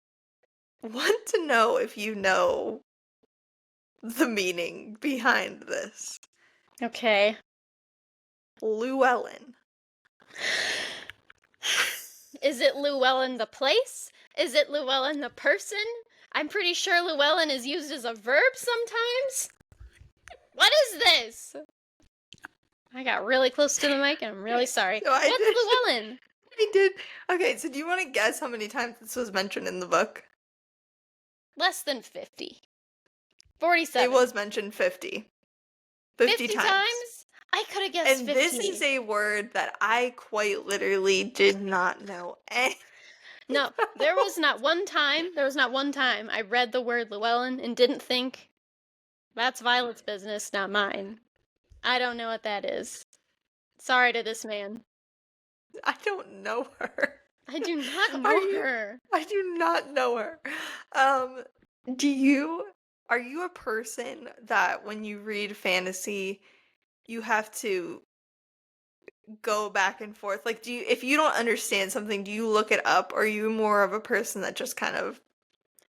want to know if you know the meaning behind this. Okay. Lewellen. Is it Lewellen the place? Is it Lewellen the person? I'm pretty sure Lewellen is used as a verb sometimes. What is this? I got really close to the mic and I'm really sorry. So I What's did. Lewellen? I did. Okay, so do you want to guess how many times this was mentioned in the book? Less than 50. 47. It was mentioned 50. 50 times. times? I could have guessed And 50. this is a word that I quite literally did not know anything No, there was not one time I read the word Llewellyn and didn't think, that's Violet's business, not mine. I don't know what that is. Sorry to this man. I don't know her. I do not Are know you? her. I do not know her. Are you a person that when you read fantasy, you have to go back and forth? Like, if you don't understand something, do you look it up, or are you more of a person that just kind of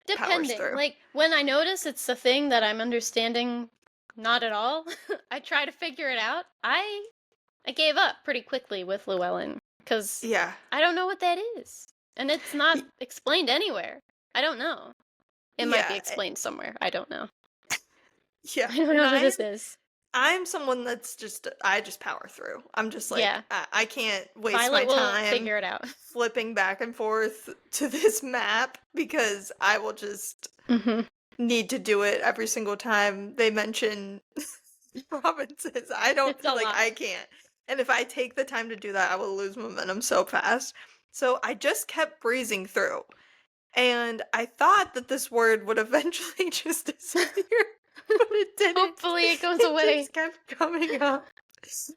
powers Depending. through? Like, when I notice it's a thing that I'm understanding not at all, I try to figure it out. I gave up pretty quickly with Llewellyn, because Yeah. I don't know what that is. And it's not explained anywhere. I don't know. It might be Yeah. explained somewhere. I don't know. Yeah. I don't And know what this is. I'm someone that's I just power through. I'm just like, Yeah. I can't waste my Violet will time figure it out. flipping back and forth to this map because I will just Mm-hmm. need to do it every single time they mention provinces. I don't It's a like, lot. I can't. And if I take the time to do that, I will lose momentum so fast. So I just kept breezing through. And I thought that this word would eventually just disappear, but it didn't. Hopefully it goes It away. just kept coming up.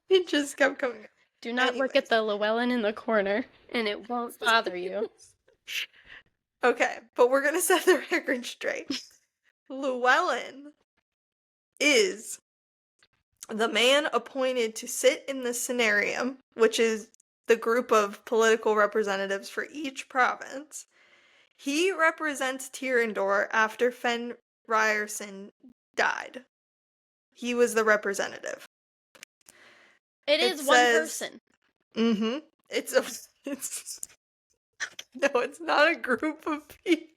It just kept coming up. Do not look at the Llewellyn in the corner, and it won't bother you. Okay, but we're gonna set the record straight. Llewellyn is the man appointed to sit in the Cenarium, which is the group of political representatives for each province. He represents Tyrrendor after Fen Ryerson died. He was the representative. It is one says, person. Mm-hmm. It's no, it's not a group of people.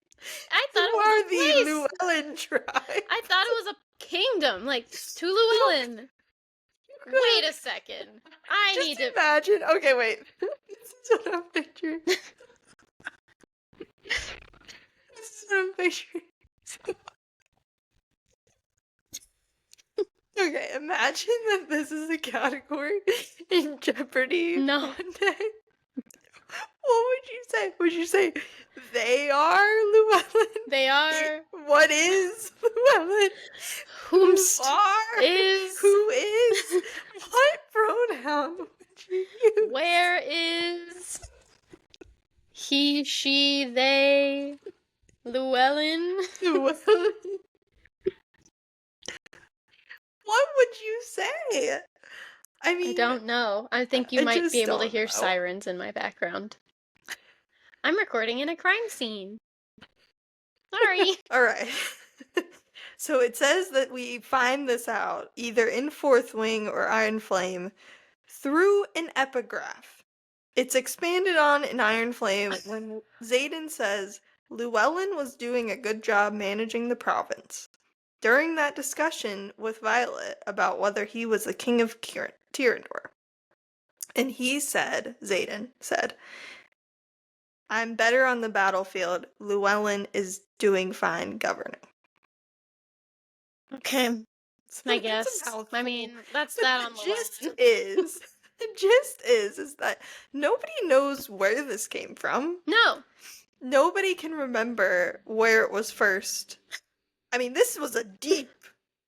I thought Who it was are a place. the Lewellen tribe? I thought it was a kingdom, like to Llewellyn. Wait a second. I Just need to imagine. Okay, wait. This is what I'm picturing. This is what I'm picturing. imagine that this is a category in Jeopardy No. one day? What would you say? Would you say they are Lewellen? They are. What is Lewellen? Whomst are? is. Who is? What pronoun would you use? Where is he, she, they, Lewellen? Lewellen. What would you say? I mean, I don't know. I think you I might just be able to don't hear know. sirens in my background. I'm recording in a crime scene. Sorry. All right. So it says that we find this out either in Fourth Wing or Iron Flame through an epigraph. It's expanded on in Iron Flame when Xaden says Llewellyn was doing a good job managing the province. During that discussion with Violet about whether he was the king of Tyrandor. And he said, Xaden said, I'm better on the battlefield. Llewellyn is doing fine governing. Okay. So I it's a guess. mouthful. I mean, that's But that on the the gist line. is, the gist is that nobody knows where this came from. No. Nobody can remember where it was first. I mean, this was a deep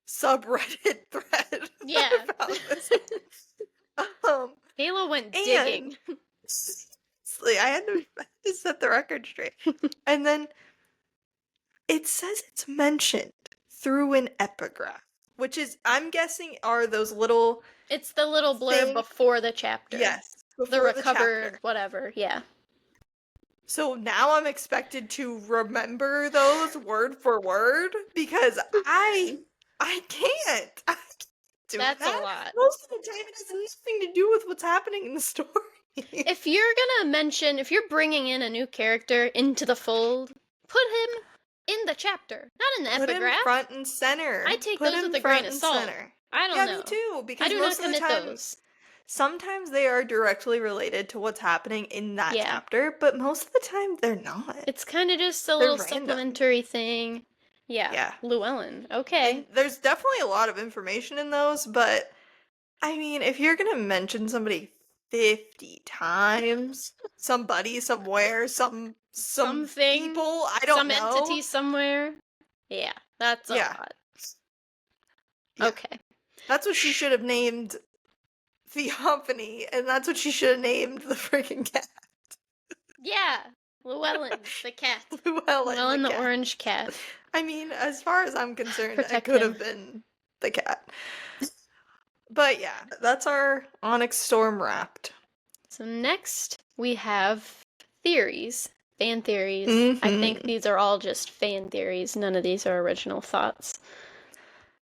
subreddit thread. Yeah. About this. Halo went digging. I had to set the record straight. And then it says it's mentioned through an epigraph, which is, I'm guessing, are those little. It's the little blurb before the chapter. Yes, the before recovered chapter. whatever. Yeah. So now I'm expected to remember those word for word because I can't. I can't do That's that. a lot. Most of the time, it has nothing to do with what's happening in the story. If you're gonna mention, if you're bringing in a new character into the fold, put him in the chapter, not in the Put epigraph. him front and center. I take Put those him with a front grain of and salt. center. I don't Yeah, know. me too. Because I do most not of the commit time, those. sometimes they are directly related to what's happening in that Yeah. chapter, but most of the time they're not. It's kind of just a They're little random. supplementary thing. Yeah. Yeah. Llewellyn. Okay. And there's definitely a lot of information in those, but I mean, if you're gonna mention somebody 50 times, somebody, somewhere, some Something, people, I don't some know. entity somewhere. Yeah, that's a Yeah. lot. Yeah. Okay. That's what she should have named Theophany, and that's what she should have named the freaking cat. Yeah, Llewellyn, the cat. Llewellyn, the cat. orange cat. I mean, as far as I'm concerned, it Protect could him. have been the cat. But yeah, that's our Onyx Storm wrapped. So next we have theories, fan theories. I think these are all just fan theories. None of these are original thoughts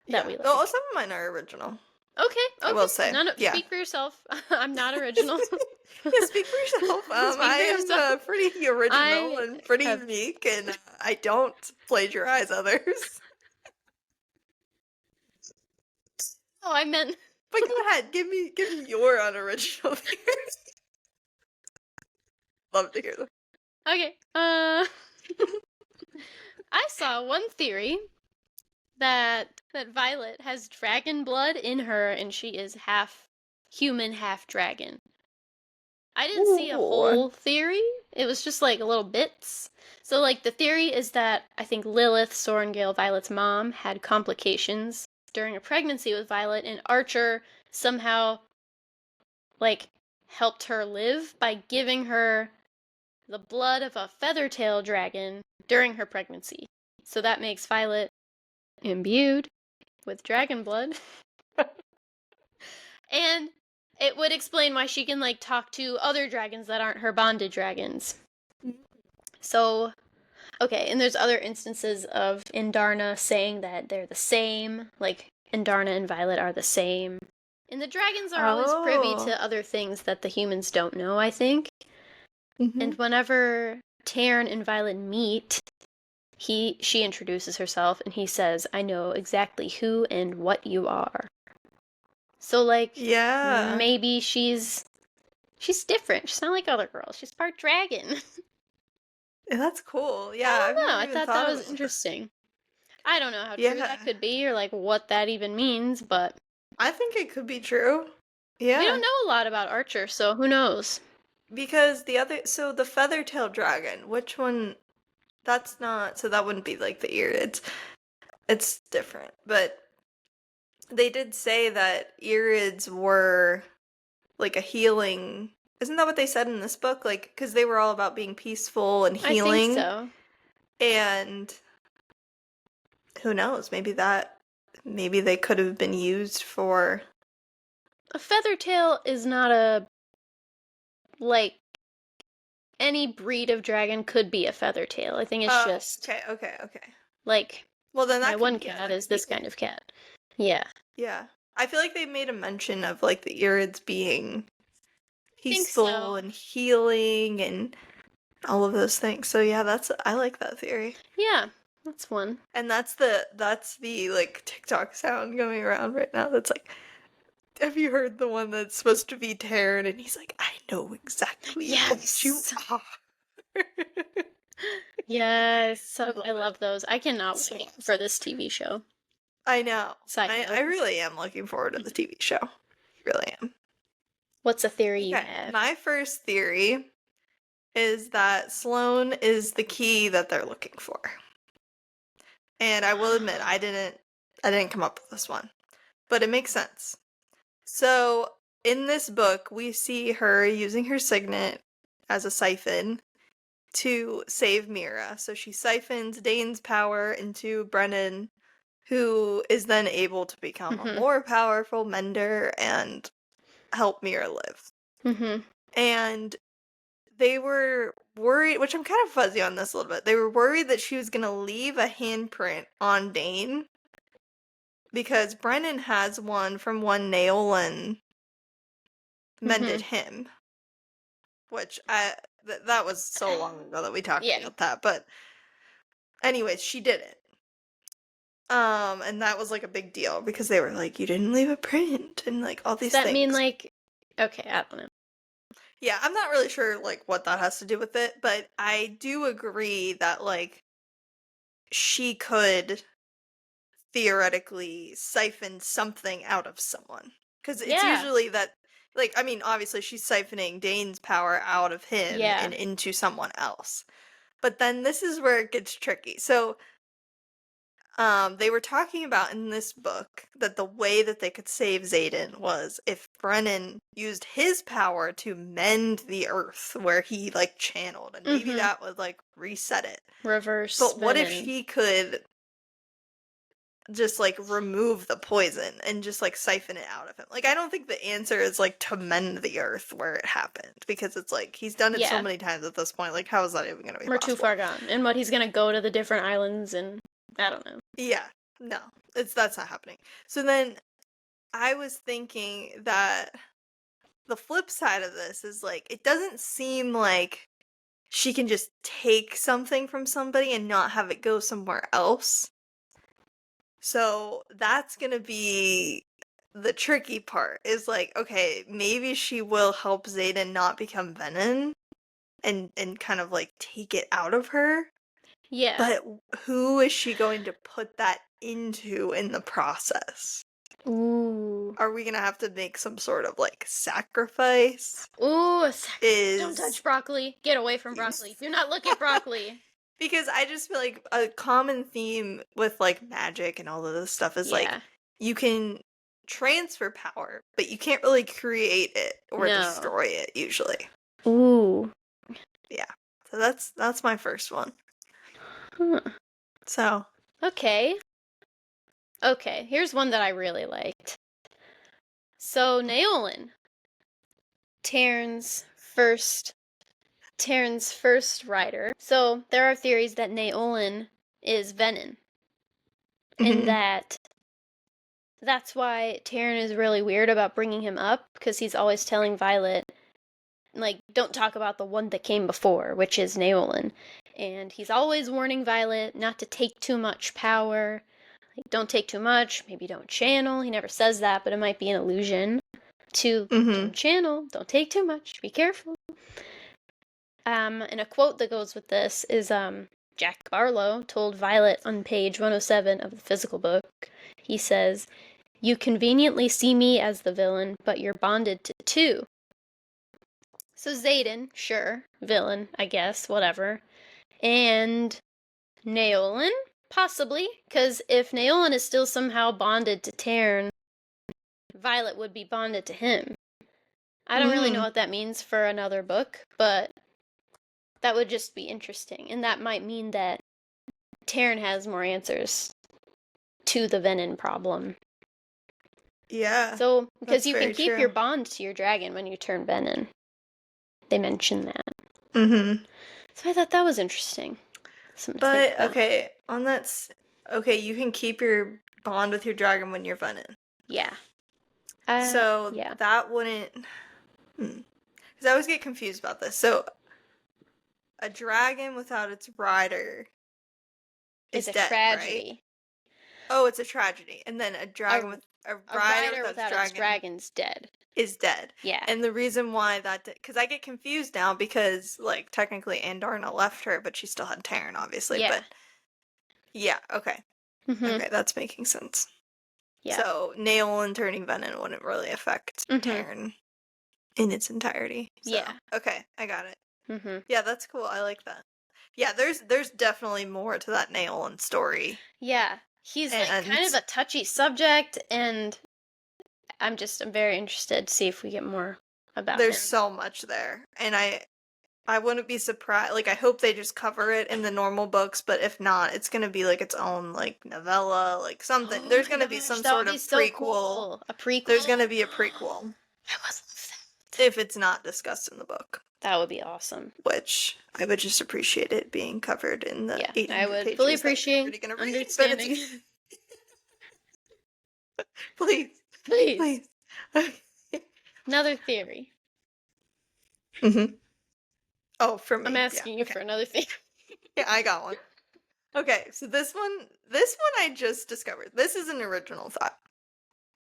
that we like. No, some of mine are original. Okay. I will say. Speak for yourself. I'm not original. Yeah, speak for yourself. I am pretty original and pretty unique, and I don't plagiarize others. Oh, I meant. But go ahead, give me your unoriginal theories. Love to hear them. Okay. I saw one theory that Violet has dragon blood in her, and she is half human, half dragon. I didn't see a whole theory. It was just like little bits. So like the theory is that I think Lilith, Sorrengail, Violet's mom, had complications during a pregnancy with Violet, and Archer somehow like helped her live by giving her the blood of a feathertail dragon during her pregnancy. So that makes Violet imbued with dragon blood. And it would explain why she can like talk to other dragons that aren't her bonded dragons. So, okay, and there's other instances of Indarna saying that they're the same, like Indarna and Violet are the same. And the dragons are always privy to other things that the humans don't know, I think. And whenever Taryn and Violet meet, she introduces herself and he says, I know exactly who and what you are. So like, maybe she's different. She's not like other girls. She's part dragon. That's cool. Yeah, I don't know. I thought that was interesting. I don't know how true that could be or like what that even means, but I think it could be true. We Yeah. don't know a lot about Archer, so who knows? Because the feather-tailed dragon, which one, that's not, so that wouldn't be like the ear. It's different. But they did say that Irids were like a healing. Isn't that what they said in this book? Like, because they were all about being peaceful and I think healing. so. And who knows? Maybe they could have been used for. A feather tail is not a, like, any breed of dragon could be a feather tail. I think it's Oh, just, okay. like, Well, then my that could, one yeah, cat that is could be this it. kind of cat. Yeah. Yeah. I feel like they made a mention of like the Irids being Think peaceful so. and healing and all of those things. So yeah, I like that theory. Yeah, that's one. And that's the like TikTok sound going around right now. That's like, have you heard the one that's supposed to be Taryn and he's like, I know exactly what you Yes! are. Yes, I I love love those. I cannot it. wait for this TV show. I know. Side I note. really am looking forward to the TV show. Really am. What's a theory you Okay, have? my first theory is that Sloane is the key that they're looking for. And I will admit, I didn't come up with this one, but it makes sense. So, in this book, we see her using her signet as a siphon to save Mira. So she siphons Dane's power into Brennan, who is then able to become a more powerful mender and help Mira live. Mm-hmm. And they were worried, which I'm kind of fuzzy on this a little bit. They were worried that she was going to leave a handprint on Dane because Brennan has one from when Naolan mended him, which that was so long ago that we talked Yeah. about that. But anyways, she didn't. And that was like a big deal because they were like, you didn't leave a print and like all Does these that things. mean, like, okay, I don't know. Yeah, I'm not really sure like what that has to do with it, but I do agree that like she could theoretically siphon something out of someone. Because it's Yeah. usually that, like, I mean, obviously she's siphoning Dane's power out of him Yeah. and into someone else. But then this is where it gets tricky. So, they were talking about in this book that the way that they could save Xaden was if Brennan used his power to mend the earth where he, like, channeled, and maybe that would, like, reset it. Reverse But what if Venom. he could just like remove the poison and just like siphon it out of him? Like, I don't think the answer is like to mend the earth where it happened because it's like he's done it so Yeah. many times at this point. Like, how is that even going to be We're possible? too far gone. And what, he's gonna go to the different islands and I don't know. Yeah, no, that's not happening. So then I was thinking that the flip side of this is like it doesn't seem like she can just take something from somebody and not have it go somewhere else. So that's gonna be the tricky part is like, okay, maybe she will help Xaden not become Venom and kind of like take it out of her. Yeah. But who is she going to put that into in the process? Ooh. Are we gonna have to make some sort of like sacrifice? Ooh, don't Is touch broccoli. Get away from broccoli. Do not look at broccoli. because I just feel like a common theme with like magic and all of this stuff is like Yeah. you can transfer power, but you can't really create it or No. destroy it usually. Ooh. Yeah. So that's my first one. Huh. So, Okay. Okay, here's one that I really liked. So, Naolan. Taryn's first rider. So, there are theories that Naolan is Venom. And that's why Taryn is really weird about bringing him up, because he's always telling Violet, like, don't talk about the one that came before, which is Naolan. And he's always warning Violet not to take too much power. Like, don't take too much, maybe don't channel. He never says that, but it might be an allusion to don't channel, don't take too much, be careful. And a quote that goes with this is Jack Barlow told Violet on page 107 of the physical book. He says, You conveniently see me as the villain, but you're bonded to two. So Xaden, sure, villain, I guess, whatever. And Naolan, possibly, because if Naolan is still somehow bonded to Taryn, Violet would be bonded to him. I don't really know what that means for another book, but that would just be interesting. And that might mean that Taryn has more answers to the venin problem. Yeah. So, because you can very keep true. your bond to your dragon when you turn venin. They mention that. Mm-hmm. So I thought that was interesting. But, okay, on that... Okay, you can keep your bond with your dragon when you're venin. Yeah. So, yeah. that wouldn't... Because I always get confused about this. So, a dragon without its rider is It's a dead, tragedy. right? Oh, it's a tragedy. And then a dragon with a rider without its dragon's dead. Is dead. Yeah. And the reason why that... Because I get confused now because, like, technically Andarna left her, but she still had Taryn, obviously. Yeah. But, yeah, okay. Mm-hmm. Okay, that's making sense. Yeah. So, Naolan turning venin wouldn't really affect Taryn in its entirety. So, yeah. Okay, I got it. Mm-hmm. Yeah, that's cool. I like that. Yeah, there's definitely more to that Naolan story. Yeah. He's like kind of a touchy subject, and I'm very interested to see if we get more about There's him. so much there. And I wouldn't be surprised. Like, I hope they just cover it in the normal books, but if not, it's gonna be like its own, like, novella, like something. Oh There's my gonna be gosh, some that sort would of be so prequel. cool. A prequel? There's gonna be a prequel. I would love that. If it's not discussed in the book. That would be awesome. Which I would just appreciate it being covered in the 800 I would pages fully that we're appreciate already gonna read, understanding. Please. Please. Please. Another theory. Mm-hmm. Oh, for me. I'm asking you for another theory. Yeah, I got one. Okay, so this one I just discovered. This is an original thought.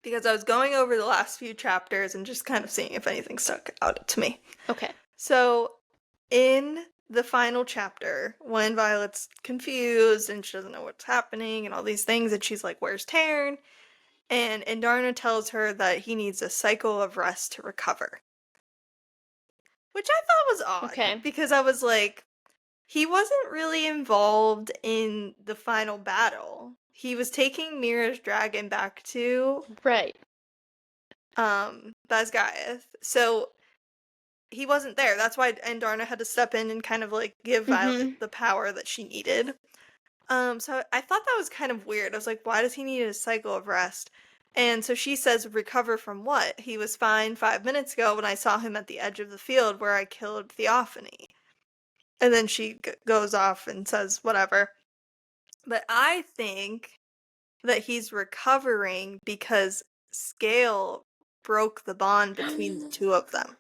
Because I was going over the last few chapters and just kind of seeing if anything stuck out to me. Okay. So, in the final chapter, when Violet's confused and she doesn't know what's happening and all these things, and she's like, where's Taryn? And Andarna tells her that he needs a cycle of rest to recover. Which I thought was odd. Okay. Because I was like, he wasn't really involved in the final battle. He was taking Mira's dragon back to... Right. Basgaiath. So, he wasn't there. That's why Andarna had to step in and kind of, like, give Violet the power that she needed. So I thought that was kind of weird. I was like, why does he need a cycle of rest? And so she says, recover from what? He was fine 5 minutes ago when I saw him at the edge of the field where I killed Theophany. And then she goes off and says whatever. But I think that he's recovering because Scale broke the bond between the two of them.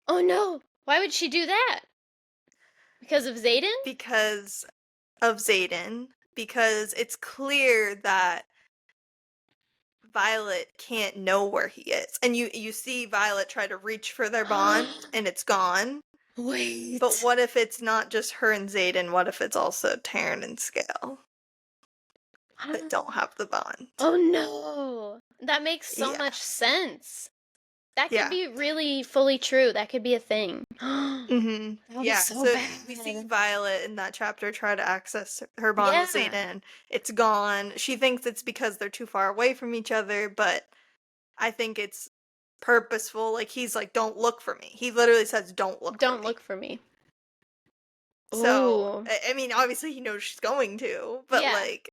Oh no! Why would she do that? Because of Xaden? Because of Xaden. Because it's clear that Violet can't know where he is. And you see Violet try to reach for their bond, and it's gone. Wait. But what if it's not just her and Xaden? What if it's also Taryn and Scale that don't have the bond? Oh no! That makes so much sense. That could be really fully true. That could be a thing. Mm-hmm. Yeah, so we see Violet in that chapter try to access her bond with Xaden. It's gone. She thinks it's because they're too far away from each other, but I think it's purposeful. Like, he's like, don't look for me. He literally says, don't look for me. So, I mean, obviously he knows she's going to, but like,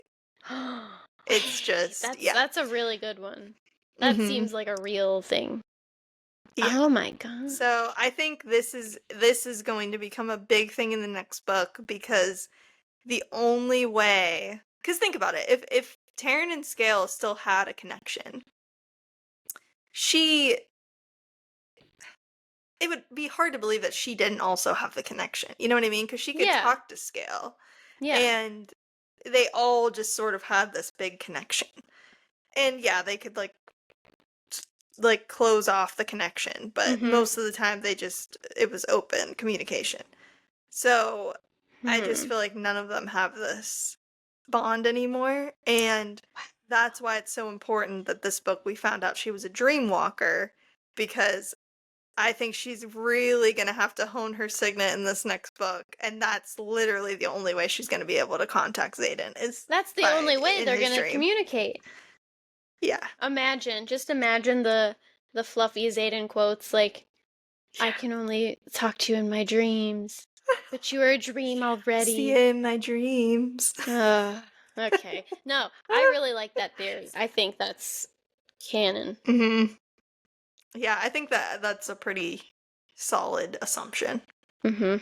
it's just, That's a really good one. That seems like a real thing. Yeah. Oh my god. So I think this is going to become a big thing in the next book, because the only way, because think about it, if Taryn and Scale still had a connection, it would be hard to believe that she didn't also have the connection. You know what I mean? Because she could talk to Scale. Yeah. And they all just sort of had this big connection. And yeah, they could like close off the connection, but most of the time it was open communication. So I just feel like none of them have this bond anymore, and that's why it's so important that this book we found out she was a dream walker, because I think she's really gonna have to hone her signet in this next book, and that's literally the only way she's gonna be able to contact Xaden is That's the by only way in they're his gonna dream. communicate. Yeah. Just imagine the fluffy Xaden quotes like, I can only talk to you in my dreams, but you are a dream See already. it in my dreams. Okay. No, I really like that theory. I think that's canon. Mm-hmm. Yeah, I think that's a pretty solid assumption. Mm-hmm.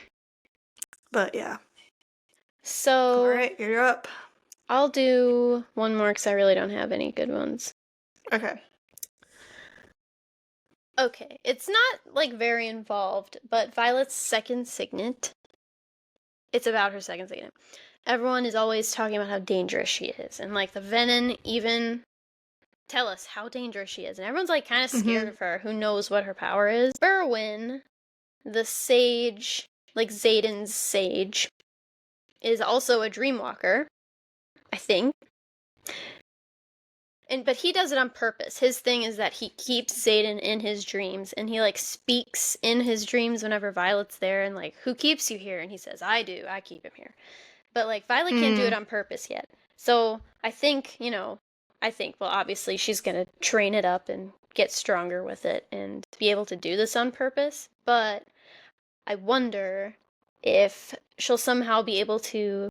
But yeah. So, Alright, you're up. I'll do one more because I really don't have any good ones. Okay. Okay, it's not like very involved, but Violet's second signet. It's about her second signet. Everyone is always talking about how dangerous she is, and like the Venom even tell us how dangerous she is, and everyone's like kind of scared of her. Who knows what her power is? Berwin, the sage, like Xaden's sage, is also a dreamwalker, I think. But he does it on purpose. His thing is that he keeps Xaden in his dreams, and he like speaks in his dreams whenever Violet's there, and like, who keeps you here? And he says, I do. I keep him here. But like Violet can't do it on purpose yet. So I think, well, obviously she's gonna train it up and get stronger with it and be able to do this on purpose. But I wonder if she'll somehow be able to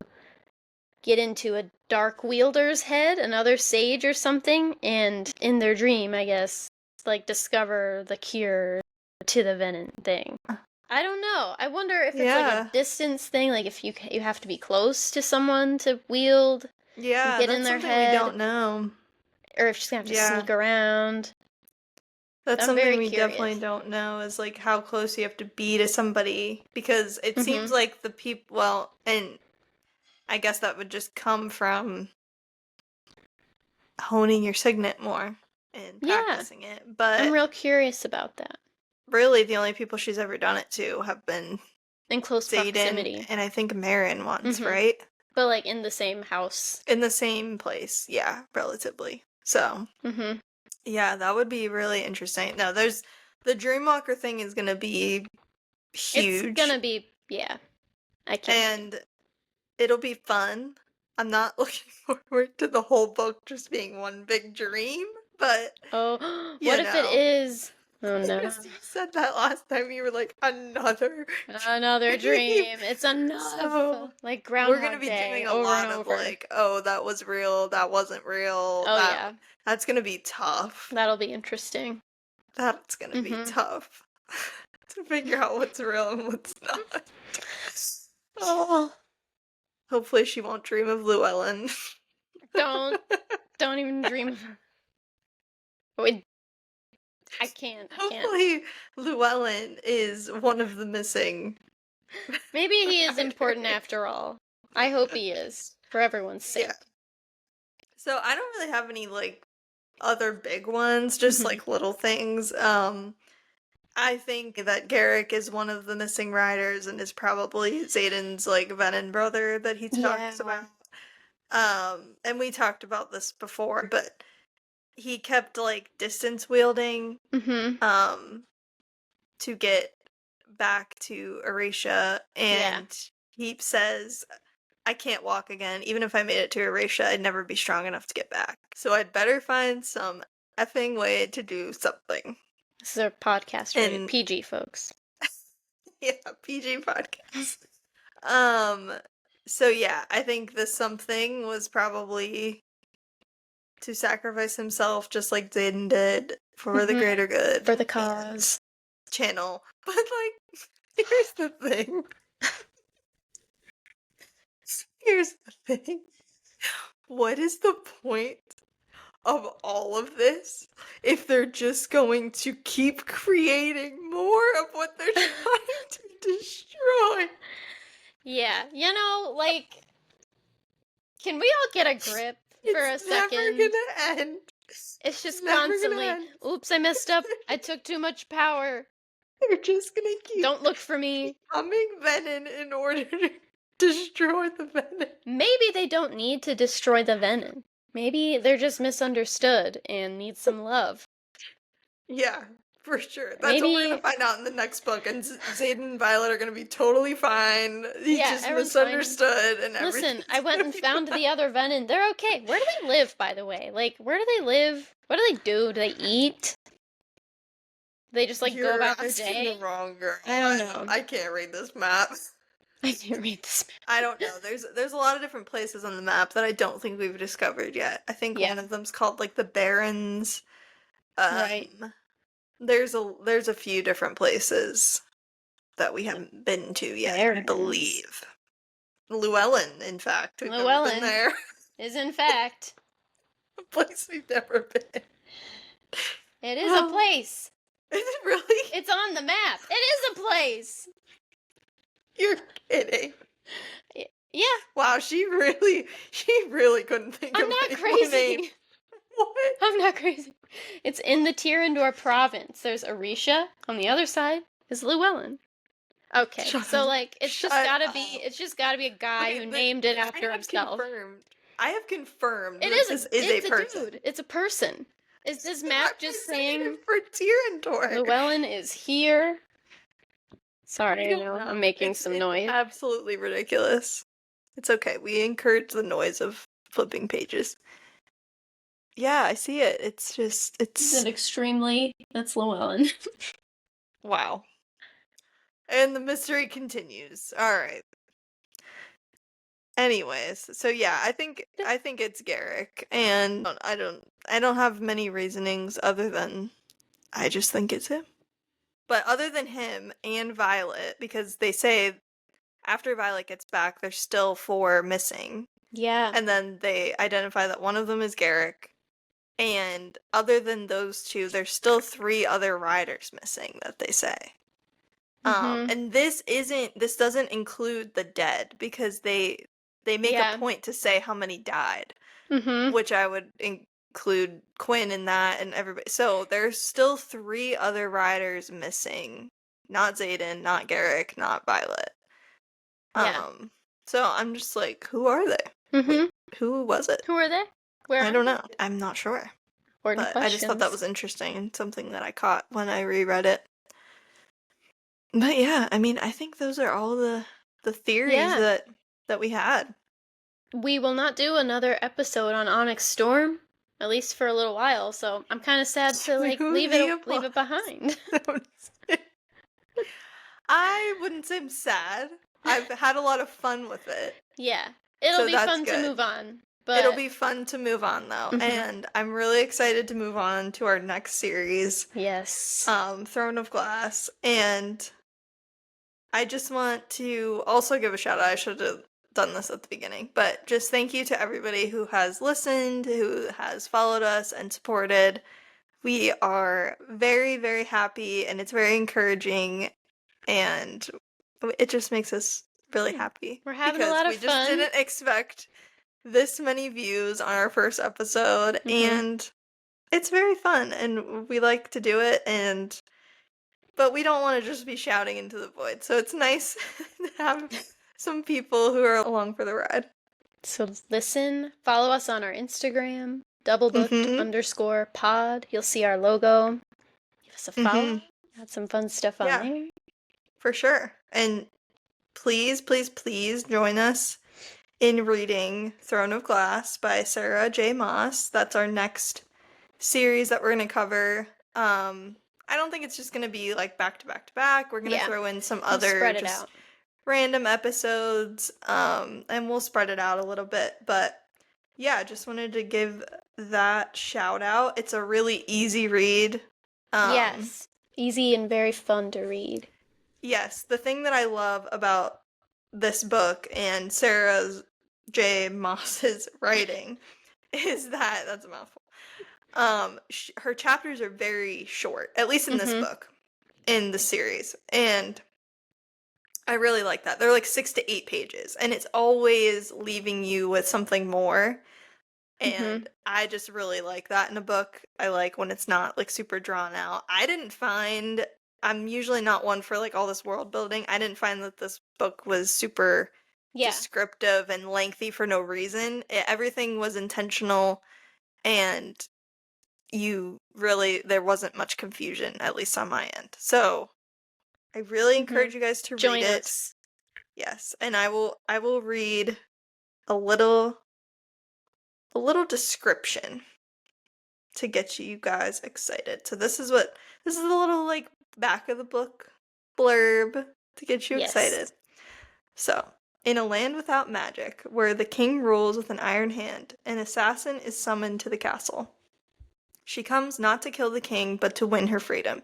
get into a dark wielder's head, another sage or something, and in their dream, I guess, like discover the cure to the venom thing. I don't know. I wonder if it's like a distance thing, like if you have to be close to someone to wield, get in their head. We don't know. Or if she's gonna have to sneak around. That's something we definitely don't know, is like how close you have to be to somebody, because it seems like the people, well, and I guess that would just come from honing your signet more and practicing it. But I'm real curious about that. Really, the only people she's ever done it to have been in close proximity, and I think Marin once, right? But like in the same house, in the same place, yeah, relatively. So, yeah, that would be really interesting. No, there's the Dreamwalker thing is gonna be huge. It's gonna be, yeah. I can't. And it'll be fun. I'm not looking forward to the whole book just being one big dream, but what if it is? Oh no. You said that last time. You were like, another dream. It's enough. So, like Groundhog Day. We're gonna be doing a lot of like, oh, that was real, that wasn't real. Oh yeah. That's gonna be tough. That'll be interesting. That's gonna be tough. To figure out what's real and what's not. Oh. Hopefully she won't dream of Lewellen. Don't even dream of her. Wait. I can't. Hopefully Lewellen is one of the missing. Maybe he is important after all. I hope he is, for everyone's sake. Yeah. So I don't really have any like other big ones, just like little things. I think that Garrick is one of the missing riders and is probably Xaden's like Venom brother that he talks about. And we talked about this before, but he kept like distance wielding to get back to Eratia, and he says, I can't walk again. Even if I made it to Eratia, I'd never be strong enough to get back. So I'd better find some effing way to do something. This is our podcast rated PG, folks. Yeah, PG podcast. So yeah, I think the something was probably to sacrifice himself just like Xaden did for the greater good. For the cause. Channel. But like, here's the thing. What is the point of all of this if they're just going to keep creating more of what they're trying to destroy? Yeah, like, can we all get a grip for a second? It's never gonna end. It's just constantly, oops, I messed up. I took too much power. They're just gonna keep. Don't look for me. Becoming Venom in order to destroy the Venom. Maybe they don't need to destroy the Venom. Maybe they're just misunderstood and need some love. Yeah, for sure. That's what we're gonna Maybe, find out in the next book, and Zayden and Violet are gonna be totally fine. He yeah, just everyone's fine. misunderstood, and Listen, everything's I went gonna and be found fine. the other Venom. They're okay. Where do they live, by the way? Like, where do they live? What do they do? Do they eat? They just like go You're about their asking the day? wrong girl. I don't know. I can't read this map. I didn't read this. I don't know. There's a lot of different places on the map that I don't think we've discovered yet. I think Yeah, one of them's called like the Barrens. right. There's a few different places that we haven't been to yet, I Barrens. believe. Lewellen, in fact. We've never been Llewellyn there. is in fact. A place we've never been. It is a place. Is it really? It's on the map. It is a place. You're kidding. Yeah, Wow, she really couldn't think I'm of not any more names. crazy. What? I'm not crazy. It's in the Tirandor province. There's Orisha. On the other side is Llewellyn. Okay, Shut so up. like it's just Shut gotta up. be a guy Okay, who but named it I after have himself. I have confirmed It that is this is a it's a person. dude. It's a person. Is this It's map not just representative saying for Tyrandor? Llewellyn is here? Sorry, I don't know know. I'm making It's some noise. absolutely ridiculous. It's okay. We encourage the noise of flipping pages. Yeah, I see it. It's just it's extremely? That's Llewellyn. wow. And the mystery continues. All right. Anyways, so yeah, I think it's Garrick, and I don't have many reasonings other than I just think it's him. But other than him and Violet, because they say after Violet gets back, there's still 4 missing, Yeah. and then they identify that one of them is Garrick, and other than those 2, there's still 3 other riders missing that they say. And this doesn't include the dead because they make a point to say how many died, which I would include Quinn in that and everybody. So there's still 3 other riders missing. Not Xaden, not Garrick, not Violet. Yeah. So I'm just like, who are they? Wait, who was it? Who are they? Where I are don't they? know. I'm not sure. Important But I just thought that was questions. interesting and something that I caught when I reread it. But yeah, I mean, I think those are all the theories Yeah. that we had. We will not do another episode on Onyx Storm, at least for a little while, so I'm kind of sad to like leave it behind. I wouldn't say I'm sad. I've had a lot of fun with it. Yeah. It'll So be that's fun to good. move on. But It'll be fun to move on though. Mhm. And I'm really excited to move on to our next series, yes. Throne of Glass. And I just want to also give a shout out. I should have done this at the beginning, but just thank you to everybody who has listened, who has followed us and supported. We are very, very happy and it's very encouraging and it just makes us really happy. We're having a lot of we just fun. didn't expect this many views on our first episode and it's very fun and we like to do it but we don't want to just be shouting into the void. So it's nice to have some people who are along for the ride. So listen, follow us on our Instagram, doublebooked_pod. You'll see our logo. Give us a follow. Got some fun stuff on there. For sure. And please, please, please join us in reading Throne of Glass by Sarah J. Maas. That's our next series that we're going to cover. I don't think it's just going to be like back to back to back. We're going to throw in some other just random episodes, and we'll spread it out a little bit. But yeah, just wanted to give that shout out. It's a really easy read. Yes, easy and very fun to read. Yes, the thing that I love about this book and Sarah J. Maas's writing is that that's a mouthful. Her chapters are very short, at least in this book, in the series, and I really like that. They're like 6 to 8 pages, and it's always leaving you with something more. And I just really like that in a book. I like when it's not like super drawn out. I'm usually not one for like all this world building. I didn't find that this book was super Yeah. descriptive and lengthy for no reason. Everything was intentional, and there wasn't much confusion, at least on my end. So I really encourage you guys to read Join it. us. Yes, and I will read a little description to get you guys excited. So this is the little like back of the book blurb to get you excited. Yes. So, in a land without magic, where the king rules with an iron hand, an assassin is summoned to the castle. She comes not to kill the king, but to win her freedom.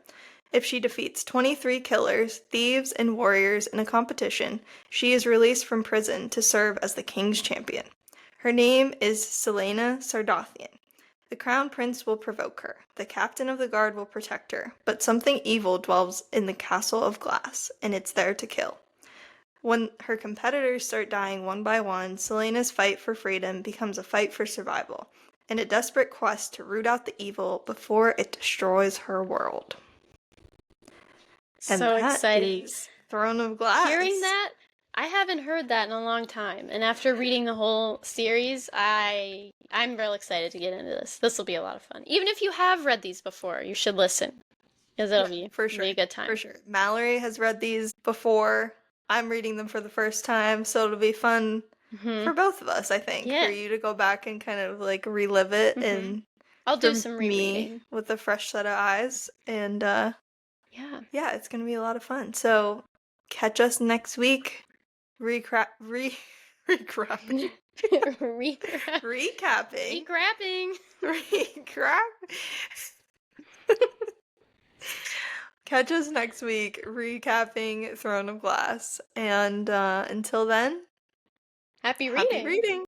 If she defeats 23 killers, thieves, and warriors in a competition, she is released from prison to serve as the king's champion. Her name is Selena Sardathian. The crown prince will provoke her. The captain of the guard will protect her. But something evil dwells in the castle of glass, and it's there to kill. When her competitors start dying one by one, Selena's fight for freedom becomes a fight for survival, and a desperate quest to root out the evil before it destroys her world. And So that exciting. is Throne of Glass. Hearing that, I haven't heard that in a long time. And after reading the whole series, I'm real excited to get into this. This will be a lot of fun. Even if you have read these before, you should listen. Because it'll be a good time. For sure. Mallory has read these before. I'm reading them for the first time, so it'll be fun for both of us, I think. Yeah. For you to go back and kind of like relive it, and I'll do some rereading. Me with a fresh set of eyes. And yeah, it's gonna be a lot of fun. So catch us next week. Recapping. Catch us next week recapping Throne of Glass. And until then, happy reading.